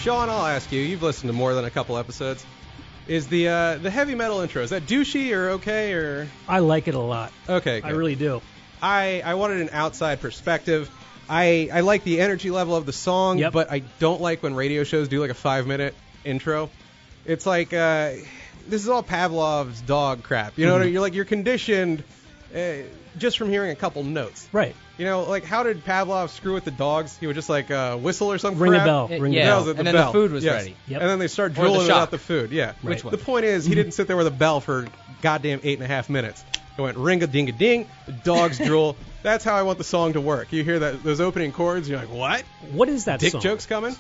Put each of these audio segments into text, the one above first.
Shawn, I'll ask you. You've listened to more than a couple episodes. Is the heavy metal intro, is that douchey or okay? Or I like it a lot. Okay, good. I really do. I wanted an outside perspective. I like the energy level of the song, but I don't like when radio shows do like a 5-minute intro. It's like this is all Pavlov's dog crap. You know, you're conditioned just from hearing a couple notes. Right. You know, like how did Pavlov screw with the dogs? He would just like whistle or something. Ring a bell. Ring a bell. And then the food was ready. Yep. And then they start drooling without the food. Yeah. Right. The point is, he didn't sit there with a bell for goddamn 8.5 minutes. It went ring-a-ding-a-ding, the dogs drool. That's how I want the song to work. You hear those opening chords, you're like, what? What is that Dick song? jokes coming?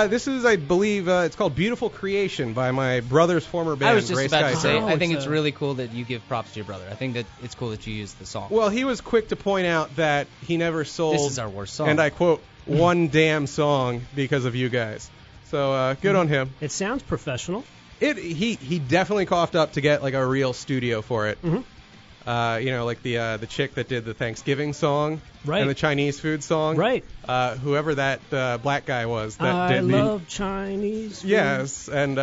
This is, I believe, it's called Beautiful Creation by my brother's former band, I was just Gray about Sky to say, Soul. I think it's really cool that you give props to your brother. I think that it's cool that you use the song. Well, he was quick to point out that he never sold, This is our worst song. and I quote, one damn song because of you guys. So good on him. It sounds professional. He definitely coughed up to get like a real studio for it. Mm-hmm. You know, like the chick that did the Thanksgiving song and the Chinese food song. Right. Whoever that black guy was that I did love Chinese food. Yes, and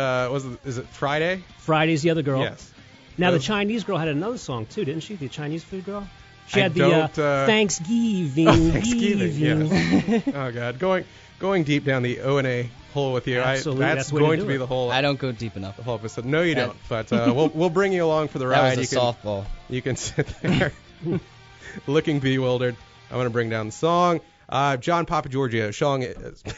is it Friday? Friday's the other girl. Yes. Now the Chinese girl had another song too, didn't she? The Chinese food girl. She had the Thanksgiving. Thanksgiving. Yes. Oh God, going deep down the O&A hole with you. Absolutely. That's going to be the whole. I don't go deep enough. The whole episode. No, you don't. But we'll bring you along for the ride. That was a softball. You can sit there looking bewildered. I'm going to bring down the song. John Papa Giorgio. The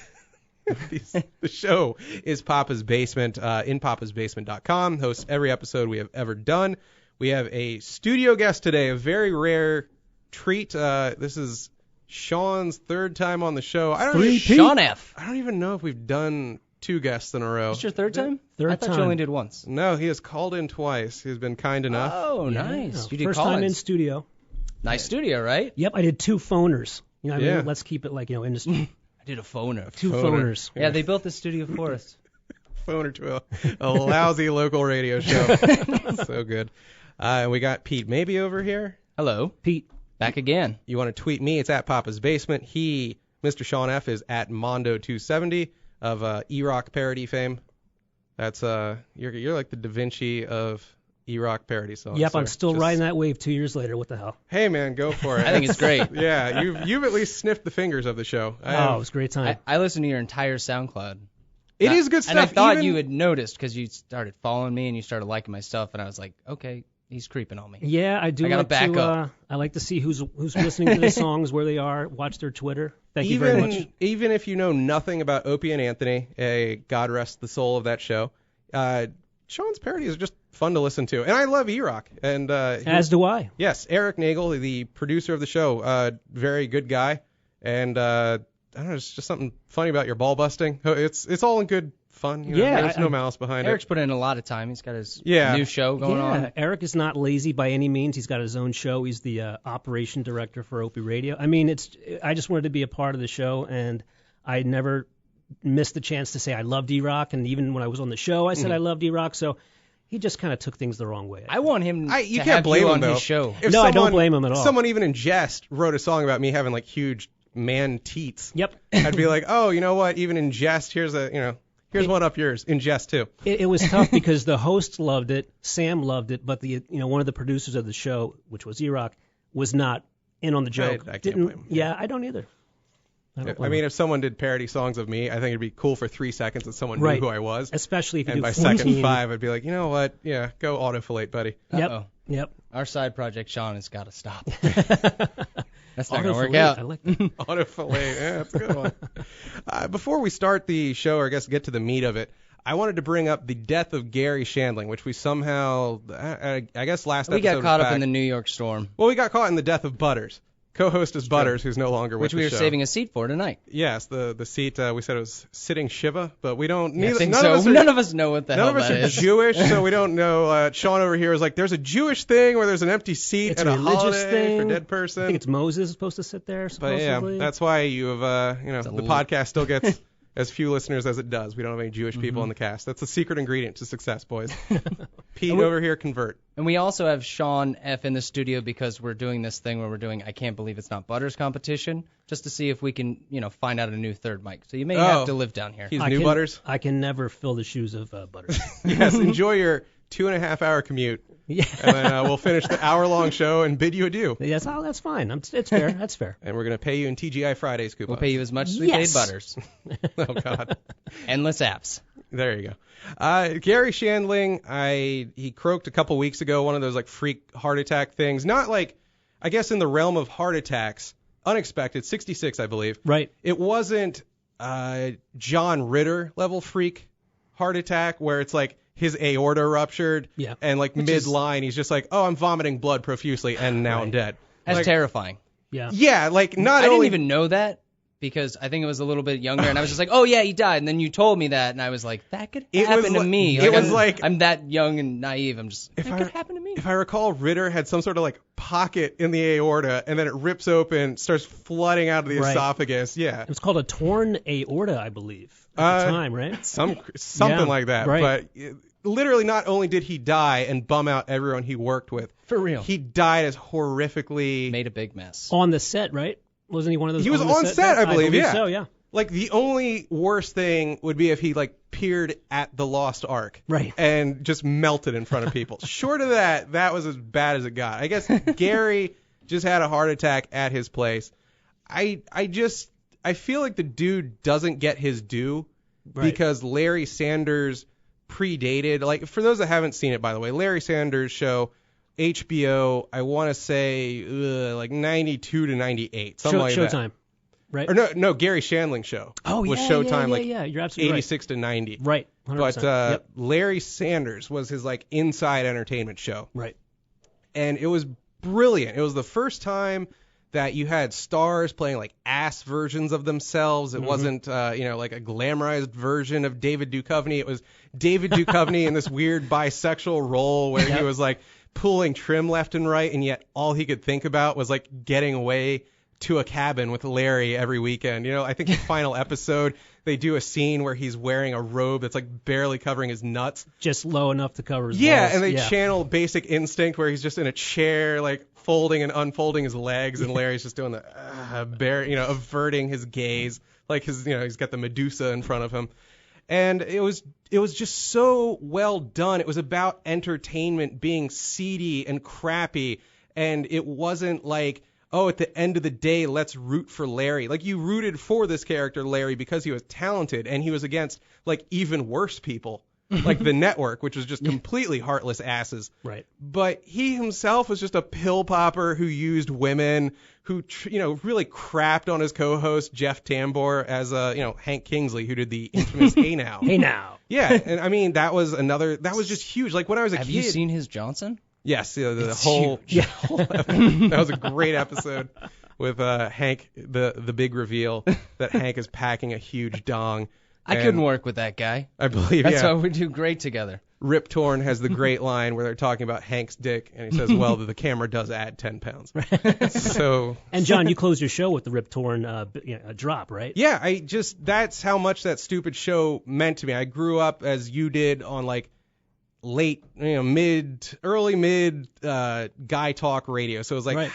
show is Papa's Basement, in papasbasement.com. Hosts every episode we have ever done. We have a studio guest today, a very rare treat. This is Shawn's third time on the show. Shawn F. I don't even know if we've done 2 guests in a row. Is this your third time? Third I thought time. you only did once. No, he has called in twice. He's been kind enough. Oh, nice. You did First call-ins. time in studio. Nice studio, right? Yep, I did 2 phoners. You know, what I mean, let's keep it like industry. I did a phoner. 2 phoners. Yeah, they built the studio for us. Phoner to a lousy local radio show. So good. We got Pete Maybe over here. Hello. Pete. Back again. You want to tweet me? It's at Papa's Basement. Mr. Shawn F, is at Mondo270 of E-Rock parody fame. That's you're like the Da Vinci of E-Rock parody songs. Yep, sir. I'm still riding that wave 2 years later. What the hell? Hey man, go for it. I think it's great. Yeah, you've at least sniffed the fingers of the show. It was a great time. I listened to your entire SoundCloud. It is good stuff. And I thought you had noticed because you started following me and you started liking my stuff, and I was like, okay, he's creeping on me. Yeah, I do. I gotta like back to, up. I like to see who's listening to the songs, where they are, watch their Twitter. Thank you very much. Even if you know nothing about Opie and Anthony, God rest the soul of that show, Shawn's parodies are just fun to listen to. And I love E-Rock. And as do I. Yes, Eric Nagel, the producer of the show, very good guy. And I don't know, it's just something funny about your ball busting. It's all in good fun. You know, there's no malice behind Eric's it. put in a lot of time. He's got his new show going on. Eric is not lazy by any means. He's got his own show. He's the operation director for Opie Radio. I mean, I just wanted to be a part of the show, and I never missed the chance to say I loved E-Rock. And even when I was on the show, I said I loved E-Rock. So he just kind of took things the wrong way. I want him to you can't have blame you him, on though. his show. I don't blame him at all. If someone even in jest wrote a song about me having like huge man teats, Yep. I'd be like, oh, you know what? Even in jest, here's one up yours in jest too. It was tough because the hosts loved it, Sam loved it, but one of the producers of the show, which was E-Rock, was not in on the joke. I can't blame him. Yeah, I don't either. I mean, if someone did parody songs of me, I think it'd be cool for 3 seconds that someone knew who I was. Especially if you and do by 14. second 5, I'd be like, you know what? Yeah, go autofillate, buddy. Yep. Our side project, Shawn, has got to stop. That's not going to work out. I like that. Autofillate. Yeah, that's a good one. Before we start the show, or I guess get to the meat of it, I wanted to bring up the death of Garry Shandling, which we somehow, I guess last episode we got caught was up back. in the New York storm. Well, we got caught in the death of Butters. Co-host is Butters, who's no longer with which the we were show. saving a seat for tonight. Yes, the seat, we said it was sitting Shiva, but we don't... I think so. None of us know what the hell that is. None of us are Jewish, so we don't know. Shawn over here is like, there's a Jewish thing where there's an empty seat It's at a a religious holiday thing. for dead person. I think it's Moses supposed to sit there, But supposedly. yeah, that's why you have, the podcast still gets as few listeners as it does. We don't have any Jewish people in the cast. That's the secret ingredient to success, boys. Pete over here, convert. And we also have Shawn F in the studio because we're doing this thing where we're doing I Can't Believe It's Not Butters competition, just to see if we can, find out a new third mic. So you may have to live down here. He's new Butters? I can never fill the shoes of Butters. Yes, enjoy your 2.5-hour commute. Yeah. And then we'll finish the hour-long show and bid you adieu. Yes, that's fine. It's fair. That's fair. And we're going to pay you in TGI Fridays coupons. We'll pay you as much as we paid Butters. Oh, God. Endless apps. There you go. Garry Shandling, he croaked a couple weeks ago, one of those like freak heart attack things. Not like, I guess in the realm of heart attacks, unexpected, 66, I believe. Right. It wasn't John Ritter level freak heart attack where it's like his aorta ruptured and like mid-line he's just like, oh, I'm vomiting blood profusely and now I'm dead. That's like, terrifying. Yeah. Yeah, like not I only... didn't even know that. Because I think it was a little bit younger, and I was just like, oh, yeah, he died. And then you told me that, and I was like, that could happen to me. I'm that young and naive. That could happen to me. If I recall, Ritter had some sort of like pocket in the aorta, and then it rips open, starts flooding out of the esophagus. Yeah. It was called a torn aorta, I believe, at the time, right? Something like that. Right. But literally not only did he die and bum out everyone he worked with. For real. He died as horrifically... Made a big mess. On the set, right? Wasn't he one of those? He was on set, I believe, yeah. So, yeah. Like, the only worst thing would be if he, like, peered at the Lost Ark. Right. And just melted in front of people. Short of that, that was as bad as it got. I guess Garry just had a heart attack at his place. I feel like the dude doesn't get his due because Larry Sanders predated. Like, for those that haven't seen it, by the way, Larry Sanders' show... HBO, I want to say like 92 to 98, something like that. Showtime, right? Or no, Garry Shandling show. Oh, was Showtime, yeah, you're absolutely 86 to 90. Right, 100%. But Larry Sanders was his like inside entertainment show. Right. And it was brilliant. It was the first time that you had stars playing like ass versions of themselves. It wasn't, like a glamorized version of David Duchovny. It was David Duchovny in this weird bisexual role where he was like pulling trim left and right, and yet all he could think about was like getting away to a cabin with Larry every weekend. I think the final episode they do a scene where he's wearing a robe that's like barely covering his nuts, just low enough to cover his balls. And they channel Basic Instinct where he's just in a chair like folding and unfolding his legs, and Larry's just doing the averting his gaze, like his he's got the Medusa in front of him. And it was just so well done. It was about entertainment being seedy and crappy, and it wasn't like, oh, at the end of the day, let's root for Larry. Like, you rooted for this character, Larry, because he was talented, and he was against, like, even worse people, like the network, which was just completely heartless asses. Right. But he himself was just a pill popper who used women, who, really crapped on his co-host, Jeff Tambor, as, Hank Kingsley, who did the infamous Hey Now. Hey Now. Yeah, and I mean, that was just huge. Like, when I was a kid. Have you seen his Johnson? Yes, the whole that was a great episode with Hank, the big reveal that Hank is packing a huge dong. I couldn't work with that guy. I believe, That's why we do great together. Rip Torn has the great line where they're talking about Hank's dick, and he says, well, the camera does add 10 pounds. So. And, John, you closed your show with the Rip Torn drop, right? Yeah, that's how much that stupid show meant to me. I grew up, as you did, on, like, early mid guy talk radio. So it was like,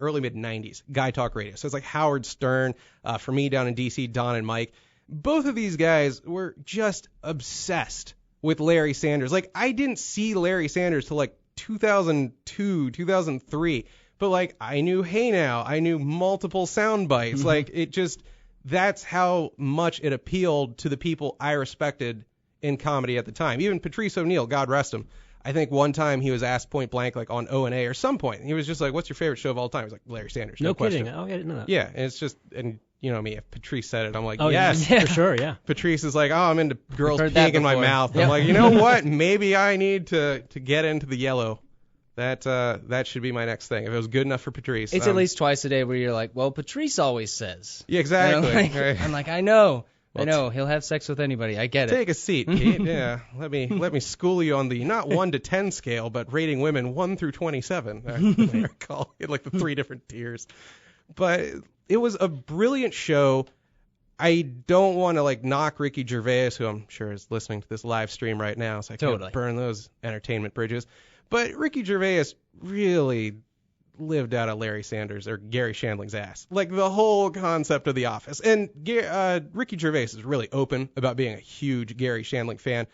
early mid 90s guy talk radio. So it's like Howard Stern, for me down in DC, Don and Mike. Both of these guys were just obsessed with Larry Sanders. Like, I didn't see Larry Sanders till like 2002, 2003. But like, I knew Hey Now, I knew multiple sound bites. Mm-hmm. Like, that's how much it appealed to the people I respected in comedy at the time. Even Patrice O'Neal, God rest him. I think one time he was asked point blank, like on O&A or some point, he was just like, what's your favorite show of all time? He was like, Larry Sanders. No question. kidding. Oh, I didn't know that. Yeah, and it's just, and you know me, if Patrice said it, I'm like, yes. Yeah. For sure, yeah. Patrice is like, oh, I'm into girls peeing in my mouth. I'm like, you know what? Maybe I need to get into the yellow. That should be my next thing. If it was good enough for Patrice. It's at least twice a day where you're like, well, Patrice always says. Yeah, exactly. I'm like, I know. Well, I know he'll have sex with anybody. I get it. Take a seat, Pete. Yeah, let me school you on the not 1 to 10 scale, but rating women 1 through 27. I recall it like the 3 different tiers. But it was a brilliant show. I don't want to like knock Ricky Gervais, who I'm sure is listening to this live stream right now, so I can't burn those entertainment bridges. But Ricky Gervais really lived out of Larry Sanders or Garry Shandling's ass. Like the whole concept of The Office. And Ricky Gervais is really open about being a huge Garry Shandling fan.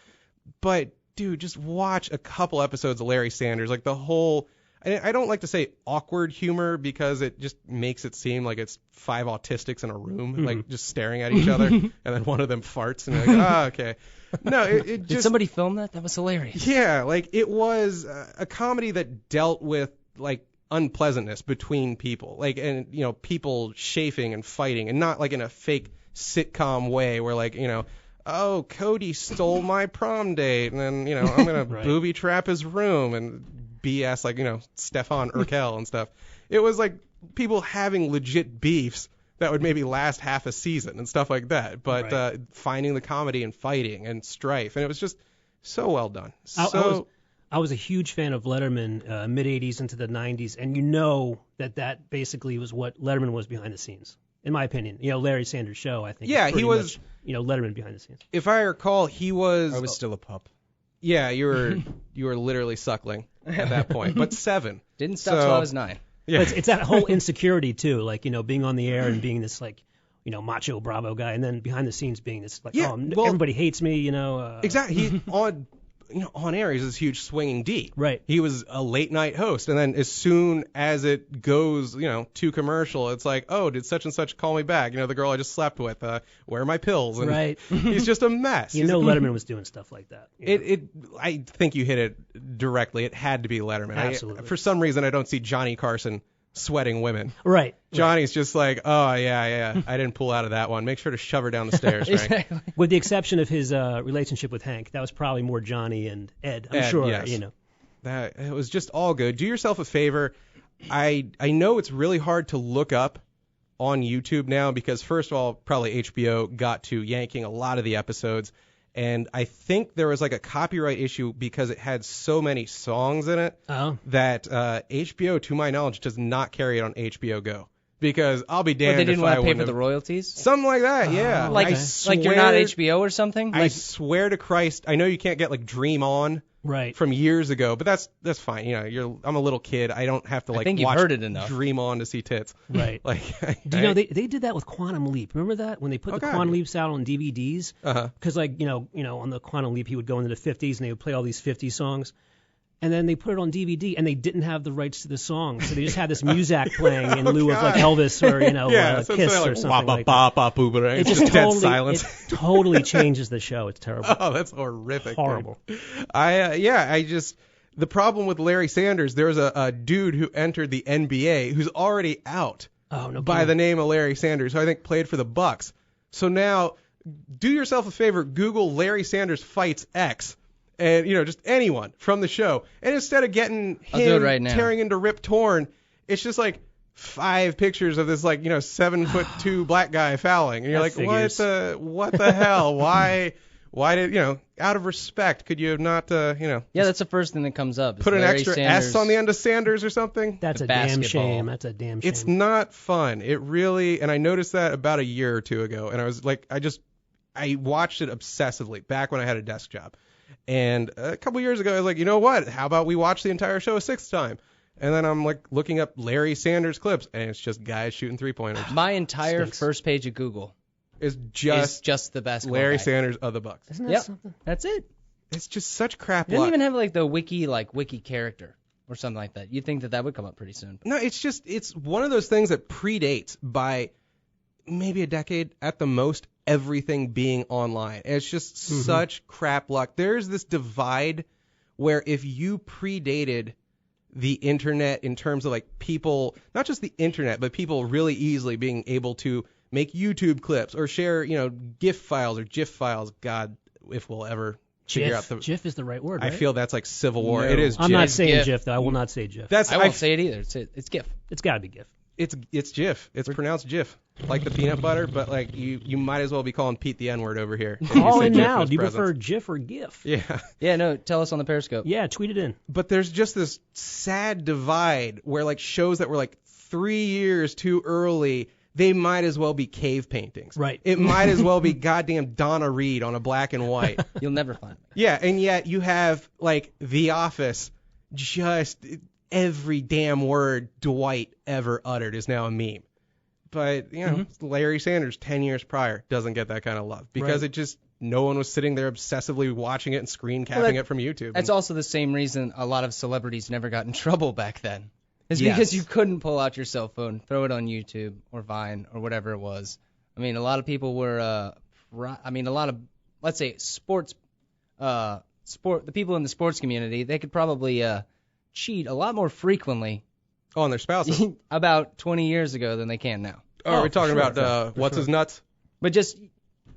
But, dude, just watch a couple episodes of Larry Sanders. Like the whole, I don't like to say awkward humor because it just makes it seem like it's 5 autistics in a room, like just staring at each other. And then one of them farts and you're like, okay. No, it just... Did somebody film that? That was hilarious. Yeah, like it was a comedy that dealt with like unpleasantness between people, like, and you know, people chafing and fighting, and not like in a fake sitcom way where like, you know, oh, Cody stole my prom date, and then, you know, I'm gonna booby trap his room and BS like, you know, Stefan Urkel and stuff. It was like people having legit beefs that would maybe last half a season and stuff like that, but finding the comedy and fighting and strife, and it was just so well done. I was a huge fan of Letterman mid-'80s into the 90s, and you know that basically was what Letterman was behind the scenes, in my opinion. You know, Larry Sanders' show, I think. Yeah, he was, much, you know, Letterman behind the scenes. If I recall, he was... I was still a pup. Yeah, you were literally suckling at that point, but 7. Didn't stop till I was 9. Yeah. But it's that whole insecurity, too, like, you know, being on the air and being this, like, you know, macho Bravo guy, and then behind the scenes being this, like, everybody hates me, you know. Exactly. He on air, he's this huge swinging D. Right. He was a late night host, and then as soon as it goes, you know, to commercial, it's like, oh, did such and such call me back? You know, the girl I just slept with. Where are my pills? And he's just a mess. You know, Letterman was doing stuff like that. I think you hit it directly. It had to be Letterman. Absolutely. For some reason, I don't see Johnny Carson sweating women. Right. Johnny's just like, oh, yeah, I didn't pull out of that one. Make sure to shove her down the stairs, Frank. Exactly. With the exception of his relationship with Hank, that was probably more Johnny and Ed, I'm sure, yes. you know. It was just all good. Do yourself a favor. I know it's really hard to look up on YouTube now because, first of all, probably HBO got to yanking a lot of the episodes. And I think there was like a copyright issue because it had so many songs in it that HBO, to my knowledge, does not carry it on HBO Go. Because I'll be damned they didn't if want I to pay wouldn't for the royalties? Something like that, yeah. Like you're not HBO or something? I swear to Christ, I know you can't get like Dream On from years ago, but that's fine. You know, I'm a little kid. I don't have to like watch heard it enough. Dream On to see tits. Right. Like, do you know they did that with Quantum Leap? Remember that when they put the Quantum Leaps out on DVDs? Because like you know on the Quantum Leap he would go into the 50s and they would play all these 50s songs. And then they put it on DVD, and they didn't have the rights to the song, so they just had this Muzak playing in lieu of like Elvis or you know Kiss or something like that. It just totally changes the show. It's terrible. Oh, that's horrific. Horrible. The problem with Larry Sanders, there's a dude who entered the NBA who's already out by the name of Larry Sanders, who I think played for the Bucks. So now, do yourself a favor, Google Larry Sanders fights X. And, you know, just anyone from the show. And instead of getting him tearing into Rip Torn, it's just like 5 pictures of this, like, you know, 7'2" black guy fouling. And you're like, what the hell? Why did, you know, out of respect, could you have not, you know. Yeah, that's the first thing that comes up. Put an extra S on the end of Sanders or something? That's a damn shame. That's a damn shame. It's not fun. It really, and I noticed that about a year or two ago. And I was like, I watched it obsessively back when I had a desk job. And a couple years ago, I was like, you know what? How about we watch the entire show a 6th time? And then I'm like looking up Larry Sanders clips, and it's just guys shooting 3-pointers. My entire first page of Google is just the best. Larry Sanders of the Bucks. Isn't that something? That's it. It's just such crap. It doesn't even have like the wiki character or something like that. You'd think that would come up pretty soon. No, it's one of those things that predates by maybe a decade at the most. Everything being online. It's just such crap luck. There's this divide where if you predated the internet in terms of like people, not just the internet, but people really easily being able to make YouTube clips or share, you know, GIF files or GIF files. God, if we'll ever figure out the GIF is the right word. Right? I feel that's like Civil War. No. It is. I'm GIF. not saying GIF though. I will not say GIF. I won't say it either. It's GIF. It's got to be GIF. It's GIF. It's pronounced GIF, like the peanut butter, but like you might as well be calling Pete the N-word over here. Call in now. Do you prefer GIF or GIF? Yeah. Yeah, no, tell us on the Periscope. Yeah, tweet it in. But there's just this sad divide where like shows that were like 3 years too early they might as well be cave paintings. Right. It might as well be goddamn Donna Reed on a black and white. You'll never find it. Yeah, and yet you have, like, The Office, just every damn word Dwight ever uttered is now a meme. But, you know, Larry Sanders 10 years prior doesn't get that kind of love because it just, no one was sitting there obsessively watching it and screen capping it from YouTube. That's also the same reason a lot of celebrities never got in trouble back then. It's because you couldn't pull out your cell phone, throw it on YouTube or Vine or whatever it was. I mean, a lot of people were, let's say the people in the sports community, they could probably cheat a lot more frequently on their spouses about 20 years ago than they can now. Oh, are we talking about what's his nuts? But just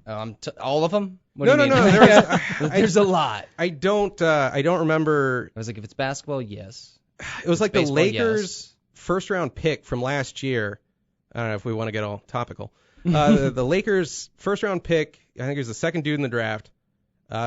all of them? No. There's a lot. I don't remember. I was like, if it's basketball, yes. It was like the Lakers' first round pick from last year. I don't know if we want to get all topical. The Lakers' first round pick, I think it was the second dude in the draft,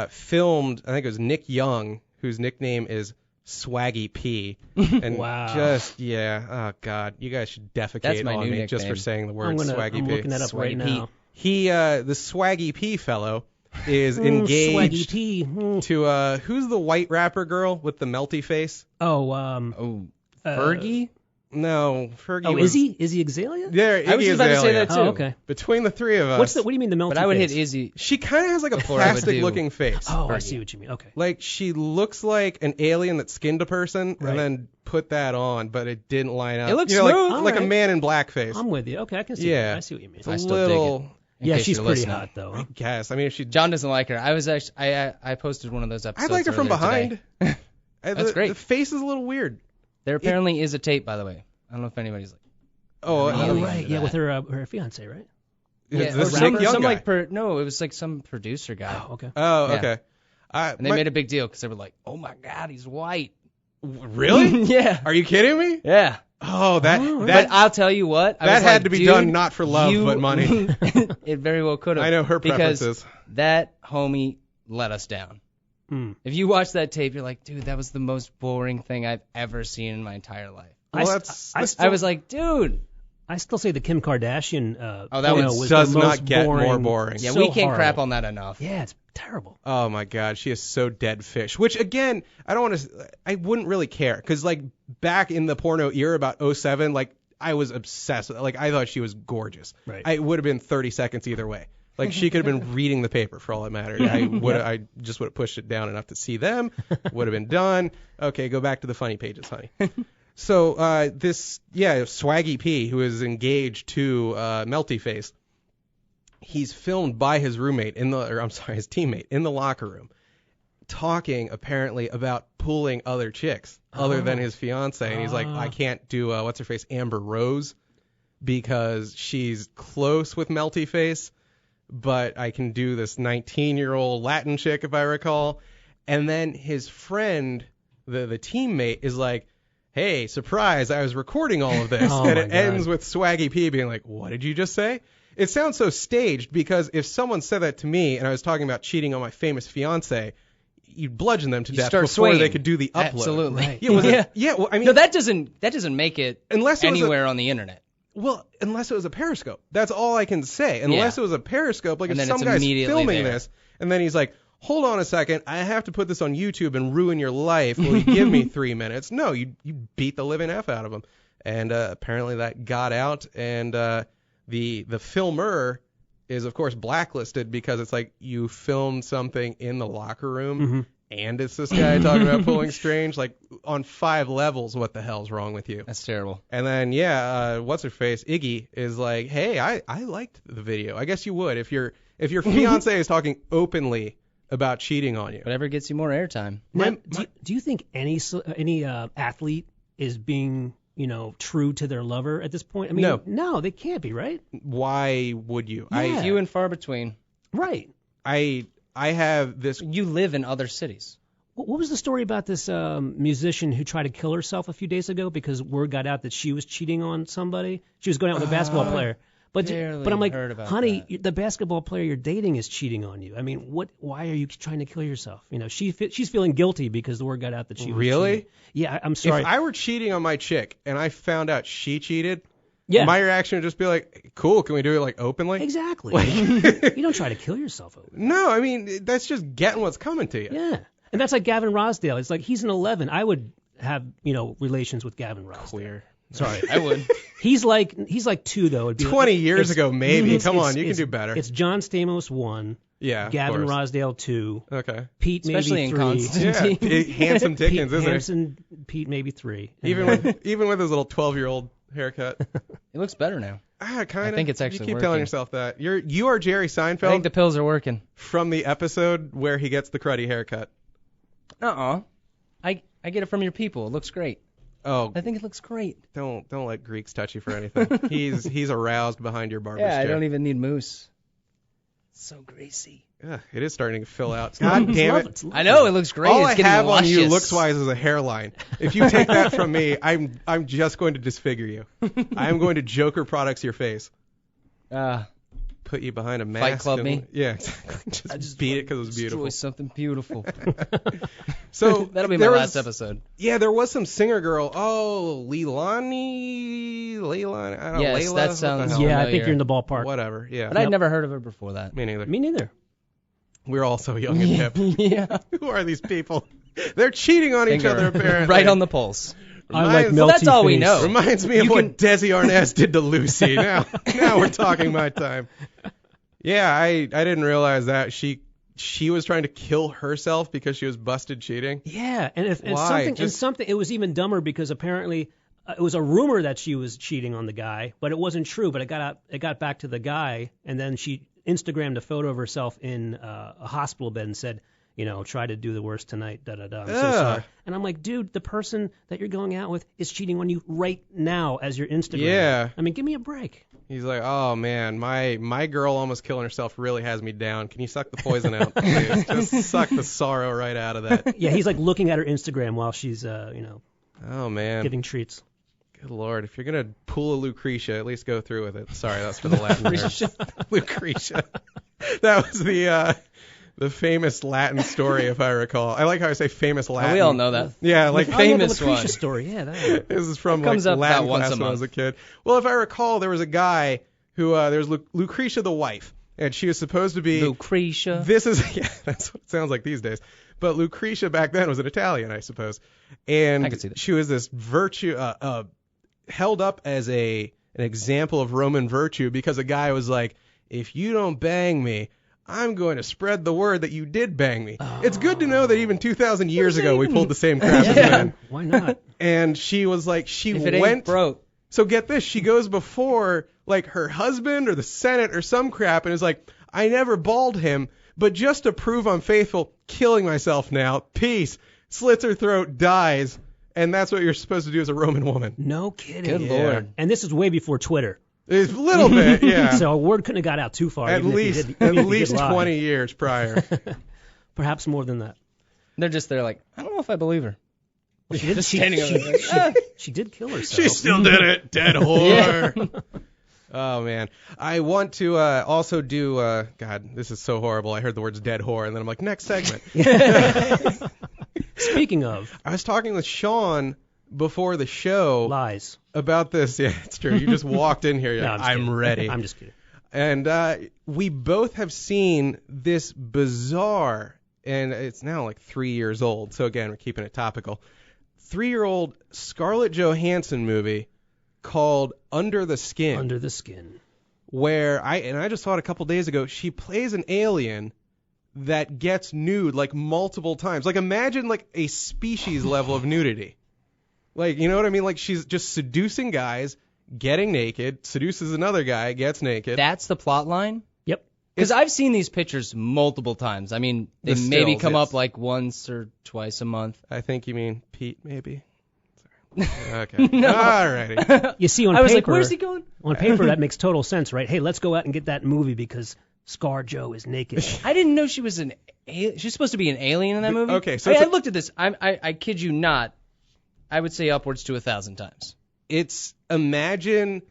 filmed, I think it was Nick Young, whose nickname is Swaggy P. And oh God, you guys should defecate on me just for saying the word Swaggy P. I'm looking that up right now. He, the Swaggy P fellow, is engaged to who's the white rapper girl with the melty face? Fergie? No, Fergie. Oh, was... Izzy Azalea? There, I was just about to say that too. Oh, okay. Between the three of us. What do you mean the melty face? But I would hit Izzy. She kind of has like a plastic-looking face. Oh, Fergie. I see what you mean. Okay. Like she looks like an alien that skinned a person and then put that on, but it didn't line up. It looks smooth. Like a man in blackface. I'm with you. Okay, I can see. Yeah, I see what you mean. It's a little. Yeah, she's pretty hot though. I guess. I mean, if she. John doesn't like her. I was actually. I posted one of those episodes. I like her from behind. That's great. The face is a little weird. There apparently is a tape, by the way. I don't know if anybody's like. Oh, right. Yeah, with her fiance, right? Yeah, no, it was like some producer guy. Oh, okay. Oh, okay. And they made a big deal because they were like, "Oh my God, he's white." Really? Yeah. Are you kidding me? Yeah. Oh, that. But I'll tell you what. That had to be done not for love but money. It very well could have. I know her preferences. Because that homie let us down. If you watch that tape, you're like, dude, that was the most boring thing I've ever seen in my entire life. Well, I was like, dude. I still say the Kim Kardashian that one does not get more boring. Yeah, we can't crap on that enough. Yeah, it's terrible. Oh my God, she is so dead fish. Which again, I wouldn't really care because like back in the porno era about 2007, like I was obsessed. Like I thought she was gorgeous. Right. I would have been 30 seconds either way. Like she could have been reading the paper for all that mattered. I just would have pushed it down enough to see them. Would have been done. Okay, go back to the funny pages, honey. So Swaggy P, who is engaged to Melty Face, he's filmed by his roommate his teammate in the locker room, talking apparently about pulling other chicks other than his fiance, and he's like, I can't do what's her face, Amber Rose, because she's close with Melty Face, but I can do this 19-year-old Latin chick if I recall, and then his friend, the teammate, is like, hey, surprise, I was recording all of this. And it ends with Swaggy P being like, what did you just say? It sounds so staged because if someone said that to me and I was talking about cheating on my famous fiance, you'd bludgeon them to death before they could do the upload. Absolutely. Right. Well, I mean, no, that doesn't make it anywhere on the internet. Well, unless it was a Periscope. That's all I can say. Unless it was a Periscope, like if some guy's filming this and then he's like, hold on a second, I have to put this on YouTube and ruin your life. Will you give me 3 minutes? No, you beat the living F out of him. And apparently that got out, and the filmer is, of course, blacklisted because it's like you filmed something in the locker room, and it's this guy talking about pulling strange. Like, on 5 levels, what the hell's wrong with you? That's terrible. And then, what's-her-face, Iggy, is like, hey, I liked the video. I guess you would if your fiancé is talking openly about cheating on you. Whatever gets you more airtime. Now, do you think any athlete is being, true to their lover at this point? I mean, no, they can't be, right? Why would you? Yeah. Few and far between. Right. I have this. You live in other cities. What was the story about this musician who tried to kill herself a few days ago because word got out that she was cheating on somebody? She was going out with a basketball player. But I'm like, honey, the basketball player you're dating is cheating on you. I mean, why are you trying to kill yourself? She's feeling guilty because the word got out that she was cheating. Yeah, I'm sorry. If I were cheating on my chick and I found out she cheated, my reaction would just be like, cool, can we do it like openly? Exactly. You don't try to kill yourself over it. No, I mean, that's just getting what's coming to you. Yeah. And that's like Gavin Rossdale. It's like he's an 11. I would have, relations with Gavin Rossdale. Queer. Sorry. I would. He's like 2 though. 20 years ago, maybe. Come on, you can do better. It's John Stamos 1. Yeah. Gavin Rossdale 2. Okay. Pete Especially maybe 3. in Constantine. Yeah. Handsome Dickens, isn't Handsome Pete maybe 3. Even with his little 12-year-old haircut. It looks better now. Kind of. I think it's actually You keep working. telling yourself that. You are Jerry Seinfeld. I think the pills are working. From the episode where he gets the cruddy haircut. I get it from your people. It looks great. Oh, I think it looks great. don't let Greeks touch you for anything. He's aroused behind your barber's chair. I don't even need mousse. It's so greasy. Yeah, it is starting to fill out. God damn it. I know, it looks great. All it's I getting have luscious. on you looks-wise is a hairline. If you take that from me, I'm just going to disfigure you. I am going to Joker products your face. Put you behind a mask. Fight Club me? Yeah, exactly. Just beat it because it was beautiful. Destroy something beautiful. So That'll be my last episode. Yeah, there was some singer girl. Oh, Leilani, I don't know. Yes, Layla? that What sounds the hell? Yeah, I think you're in the ballpark. Whatever, yeah. But I'd never heard of her before that. Me neither. Me neither. We're all so young and hip. Yeah. Who are these people? They're cheating on each other, apparently. Right on the pulse. I like melty Well, that's all we face. know. Reminds me of what Desi Arnaz did to Lucy. Now we're talking my time. Yeah, I didn't realize that she was trying to kill herself because she was busted cheating. Yeah, and Why? something it was even dumber because apparently it was a rumor that she was cheating on the guy, but it wasn't true. But it got back to the guy, and then she Instagrammed a photo of herself in a hospital bed and said, try to do the worst tonight, da-da-da. I'm so sorry. And I'm like, dude, the person that you're going out with is cheating on you right now as your Instagram. Yeah. I mean, give me a break. He's like, oh, man, my girl almost killing herself really has me down. Can you suck the poison out, please? Just suck the sorrow right out of that. Yeah, he's like looking at her Instagram while she's, oh, man. giving treats. Good Lord. If you're going to pull a Lucretia, at least go through with it. Sorry, that's for the Latin nerds. Lucretia. That was the famous Latin story, if I recall. I like how I say famous Latin. We all know that. Yeah, like famous the Lucretia one. story. Yeah, that. This is from comes like up Latin about once class a when I was a month. kid. Well, if I recall, there was a guy who there's Lucretia the wife, and she was supposed to be Lucretia. This is that's what it sounds like these days. But Lucretia back then was an Italian, I suppose, and I could see that. she was this virtue held up as an example of Roman virtue because a guy was like, if you don't bang me, I'm going to spread the word that you did bang me. Oh. It's good to know that even 2,000 years ago we pulled the same crap as men. Why not? And she was like, if it ain't broke. So get this, she goes before like her husband or the Senate or some crap and is like, I never balled him, but just to prove I'm faithful, killing myself now. Peace. Slits her throat, dies. And that's what you're supposed to do as a Roman woman. No kidding. Good Lord. And this is way before Twitter. A little bit, yeah. So a word couldn't have got out too far. At least 20 years prior. Perhaps more than that. They're just there like, I don't know if I believe her. Well, she did. She did kill herself. She still did it, dead whore. Oh man, I want to also do. God, this is so horrible. I heard the words "dead whore" and then I'm like, next segment. Speaking of, I was talking with Shawn before the show. Lies. About this. Yeah, it's true. You just walked in here. You're like, I'm ready. I'm just kidding. And we both have seen this bizarre, and it's now like 3 years old. So again, we're keeping it topical. 3-year-old Scarlett Johansson movie called Under the Skin. Under the Skin. Where I just saw it a couple days ago. She plays an alien that gets nude like multiple times. Like imagine like a Species level of nudity. Like, you know what I mean? Like she's just seducing guys, getting naked, seduces another guy, gets naked. That's the plot line? Yep. Because I've seen these pictures multiple times. I mean, they The maybe stills, come yes. up like once or twice a month. I think you mean Pete, maybe. Sorry. Okay. No. Alrighty. You see, on I was paper, like, where's he going? On paper, that makes total sense, right? Hey, let's go out and get that movie because Scar Joe is naked. I didn't know she was she's supposed to be an alien in that movie. Okay, so I looked at this. I kid you not. I would say upwards to 1,000 times. It's imagine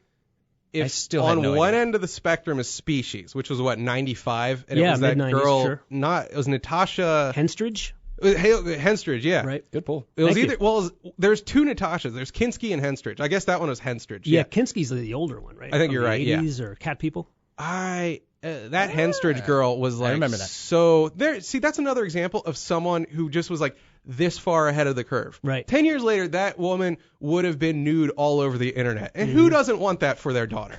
if still had on no one idea. end of the spectrum is Species, which was what 95, and Yeah, it was that mid-90s, girl. sure. It was Natasha. Henstridge? Henstridge, yeah. Right. Good pull. It was there's two Natashas. There's Kinski and Henstridge. I guess that one was Henstridge. Yeah, Kinski's the older one, right? I think you're right. 80s or Cat People. That Henstridge girl was like, I remember that. So there. See, that's another example of someone who just was like this far ahead of the curve. Right. 10 years later, that woman would have been nude all over the internet, and who doesn't want that for their daughter?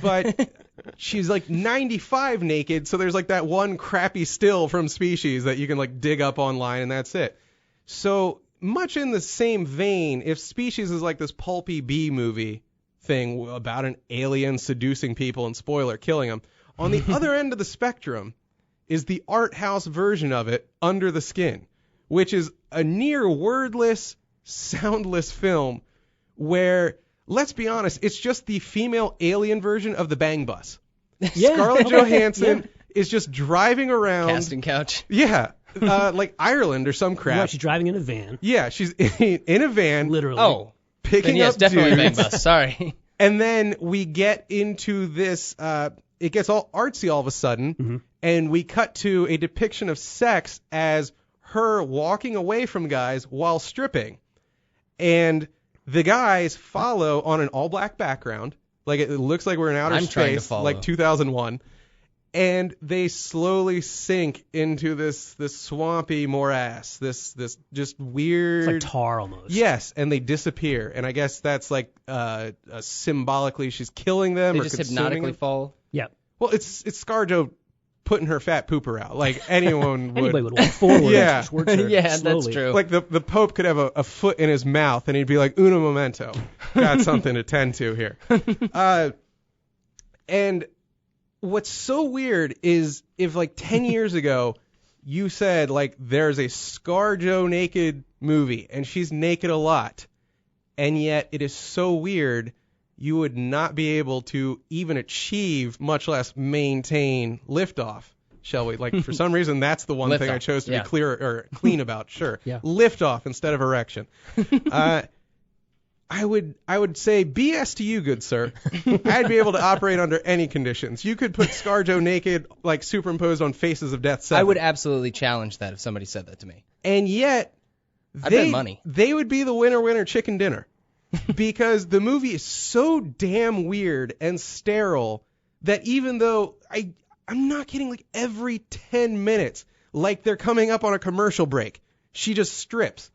But she's like 95 naked, so there's like that one crappy still from Species that you can like dig up online, and that's it. So much in the same vein, if Species is like this pulpy B movie thing about an alien seducing people and spoiler killing them, on the other end of the spectrum is the art house version of it, Under the Skin, which is a near wordless, soundless film where, let's be honest, it's just the female alien version of the Bang Bus. Yeah. Scarlett Johansson is just driving around. Casting couch. Yeah. Like Ireland or some crap. Right, she's driving in a van. Yeah, she's in a van. Literally. Oh. Picking Yes, up definitely dudes. Bang Bus. Sorry. And then we get into this, it gets all artsy all of a sudden, and we cut to a depiction of sex as her walking away from guys while stripping. And the guys follow on an all-black background. Like, it looks like we're in outer space, like 2001. And they slowly sink into this swampy morass, this just weird... It's like tar almost. Yes, and they disappear. And I guess that's like symbolically she's killing them They or just consuming hypnotically them. fall. Yeah. Well, it's ScarJo putting her fat pooper out. Like anyone would. Anybody would walk forward Yeah. towards her Yeah, slowly. that's true. Like the Pope could have a foot in his mouth and he'd be like, "Uno momento, got something to tend to here." And what's so weird is if like 10 years ago you said like there's a ScarJo naked movie and she's naked a lot, and yet it is so weird you would not be able to even achieve, much less maintain liftoff. Shall we? Like, for some reason, that's the one thing I chose to be clear or clean about. Sure. Yeah. Liftoff instead of erection. I would say BS to you, good sir. I'd be able to operate under any conditions. You could put ScarJo naked, like, superimposed on Faces of Death 7. I would absolutely challenge that if somebody said that to me. And yet, I bet money. They would be the winner chicken dinner. Because the movie is so damn weird and sterile that even though I'm not kidding, like every 10 minutes, like they're coming up on a commercial break, she just strips.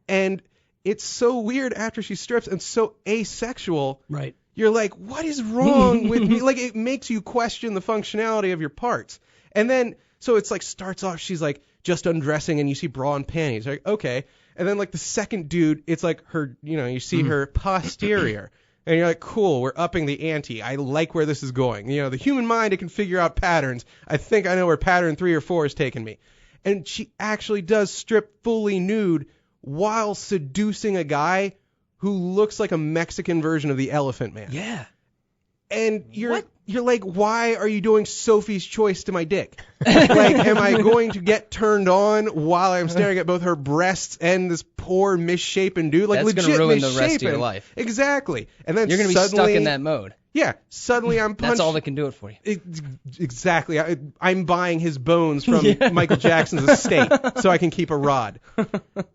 And it's so weird after she strips and so asexual. Right. You're like, what is wrong with me? Like, it makes you question the functionality of your parts. And then, so it's like starts off, she's like just undressing and you see bra and panties. Like, okay. And then like the second dude, it's like her, you see her posterior. And you're like, cool, we're upping the ante. I like where this is going. The human mind, it can figure out patterns. I think I know where pattern 3 or 4 is taking me. And she actually does strip fully nude while seducing a guy who looks like a Mexican version of the Elephant Man. Yeah. And you're like, why are you doing Sophie's Choice to my dick? Like, am I going to get turned on while I'm staring at both her breasts and this poor misshapen dude? Like, that's legit going to ruin misshapen. the rest of your life. Exactly. And then you're going to be stuck in that mode. Yeah. Suddenly I'm punched. That's all that can do it for you. Exactly. I'm buying his bones from Michael Jackson's estate so I can keep a rod.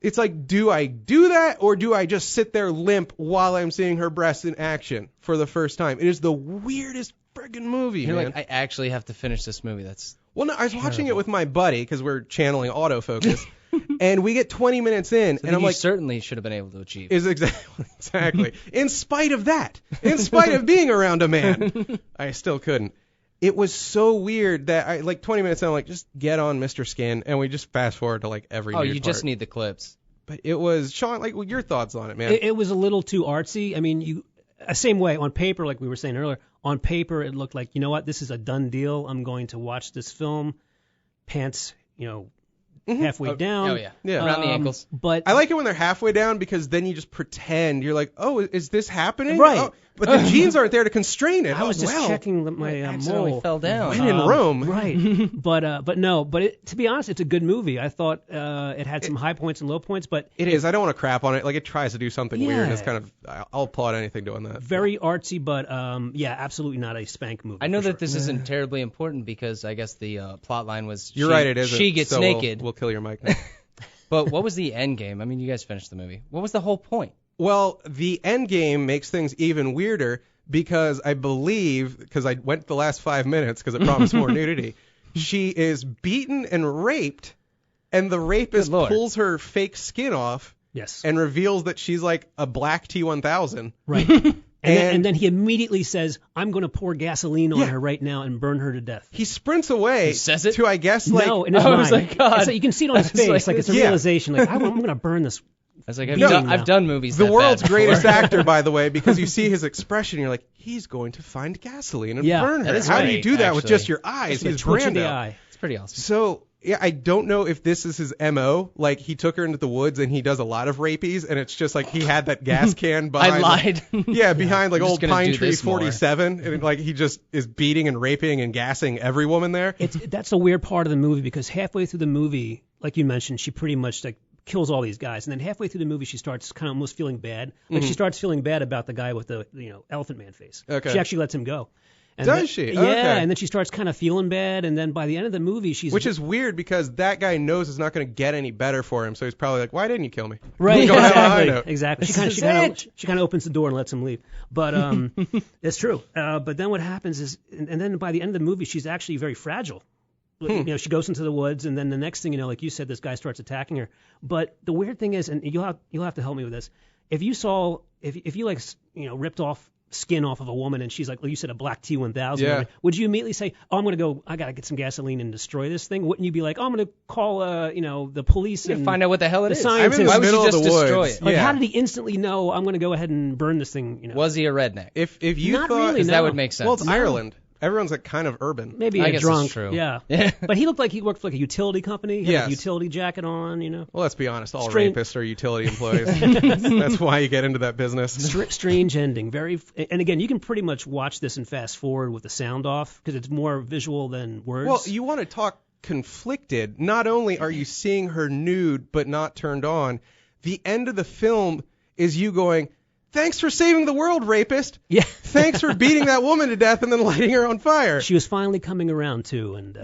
It's like, do I do that or do I just sit there limp while I'm seeing her breasts in action for the first time? It is the weirdest friggin' movie, You're man. like, I actually have to finish this movie. That's Well, no, I was watching it with my buddy because we're channeling autofocus, and we get 20 minutes in, and I'm you like, certainly should have been able to achieve. is exactly. In spite of that, in spite of being around a man, I still couldn't. It was so weird that I like 20 minutes in, I'm like, just get on Mr. Skin, and we just fast forward to like every. You part. just need the clips. But it was Shawn. Like, your thoughts on it, man? It was a little too artsy. I mean, same way on paper, like we were saying earlier. On paper, it looked like, you know what, this is a done deal. I'm going to watch this film, pants, halfway down. Oh, yeah. Around the ankles. But I like it when they're halfway down because then you just pretend. You're like, oh, is this happening? Right. Oh, but the jeans aren't there to constrain it. I was just checking my accidentally mole. fell down. When in Rome. Right. But no. But to be honest, it's a good movie. I thought it had some high points and low points, but it is. I don't want to crap on it. Like, it tries to do something weird. It's kind of. I'll applaud anything doing that. Very artsy, but absolutely not a spank movie. I know that this isn't terribly important because I guess the plot line was. You're right. It isn't. She gets so naked. We'll kill your mic now. But what was the end game? I mean, you guys finished the movie. What was the whole point? Well, the end game makes things even weirder because I believe, because I went the last 5 minutes because it promised more nudity, she is beaten and raped, and the rapist pulls her fake skin off and reveals that she's like a black T-1000. Right. And then he immediately says, I'm going to pour gasoline on her right now and burn her to death. He sprints away he says it? to, I guess, like... No, in his mind. I was like, God. So you can see it on his face. Like it's a realization. Like, I'm going to burn this. I was like, I've done movies the that world's bad greatest actor, by the way, because you see his expression, you're like, he's going to find gasoline and burn her. How do you do that with just your eyes? He's Brando. It's pretty awesome. So... Yeah, I don't know if this is his MO. Like, he took her into the woods and he does a lot of rapies, and it's just like he had that gas can behind. I lied. Behind like old Pine Tree 47, and like he just is beating and raping and gassing every woman there. That's a weird part of the movie because halfway through the movie, like you mentioned, she pretty much like kills all these guys, and then halfway through the movie she starts kind of almost feeling bad. Like she starts feeling bad about the guy with the elephant man face. Okay. She actually lets him go. And Does she? Yeah, okay. And then she starts kind of feeling bad, and then by the end of the movie, Which is weird because that guy knows it's not going to get any better for him, so he's probably like, why didn't you kill me? Right, exactly. She kind of opens the door and lets him leave. But it's true. But then what happens is, and then by the end of the movie, she's actually very fragile. She goes into the woods, and then the next thing you know, like you said, this guy starts attacking her. But the weird thing is, and you'll have to help me with this, if you like ripped off skin off of a woman and she's like you said, a black T-1000, would you immediately say, I gotta get some gasoline and destroy this thing? Wouldn't you be like, I'm gonna call the police and find out what the hell it is? I'm in the middle of the woods. Destroy it? Like, how did he instantly know I'm gonna go ahead and burn this thing? Was he a redneck? If you Not thought really, no. that would make sense. Well, it's Ireland. Everyone's like kind of urban. Maybe I a guess drunk. it's true. Yeah. But he looked like he worked for like a utility company. He had a utility jacket on, Well, let's be honest. All rapists are utility employees. That's why you get into that business. Strange ending. And again, you can pretty much watch this and fast forward with the sound off because it's more visual than words. Well, you want to talk conflicted. Not only are you seeing her nude but not turned on, the end of the film is you going, thanks for saving the world, rapist. Yeah. Thanks for beating that woman to death and then lighting her on fire. She was finally coming around, too. And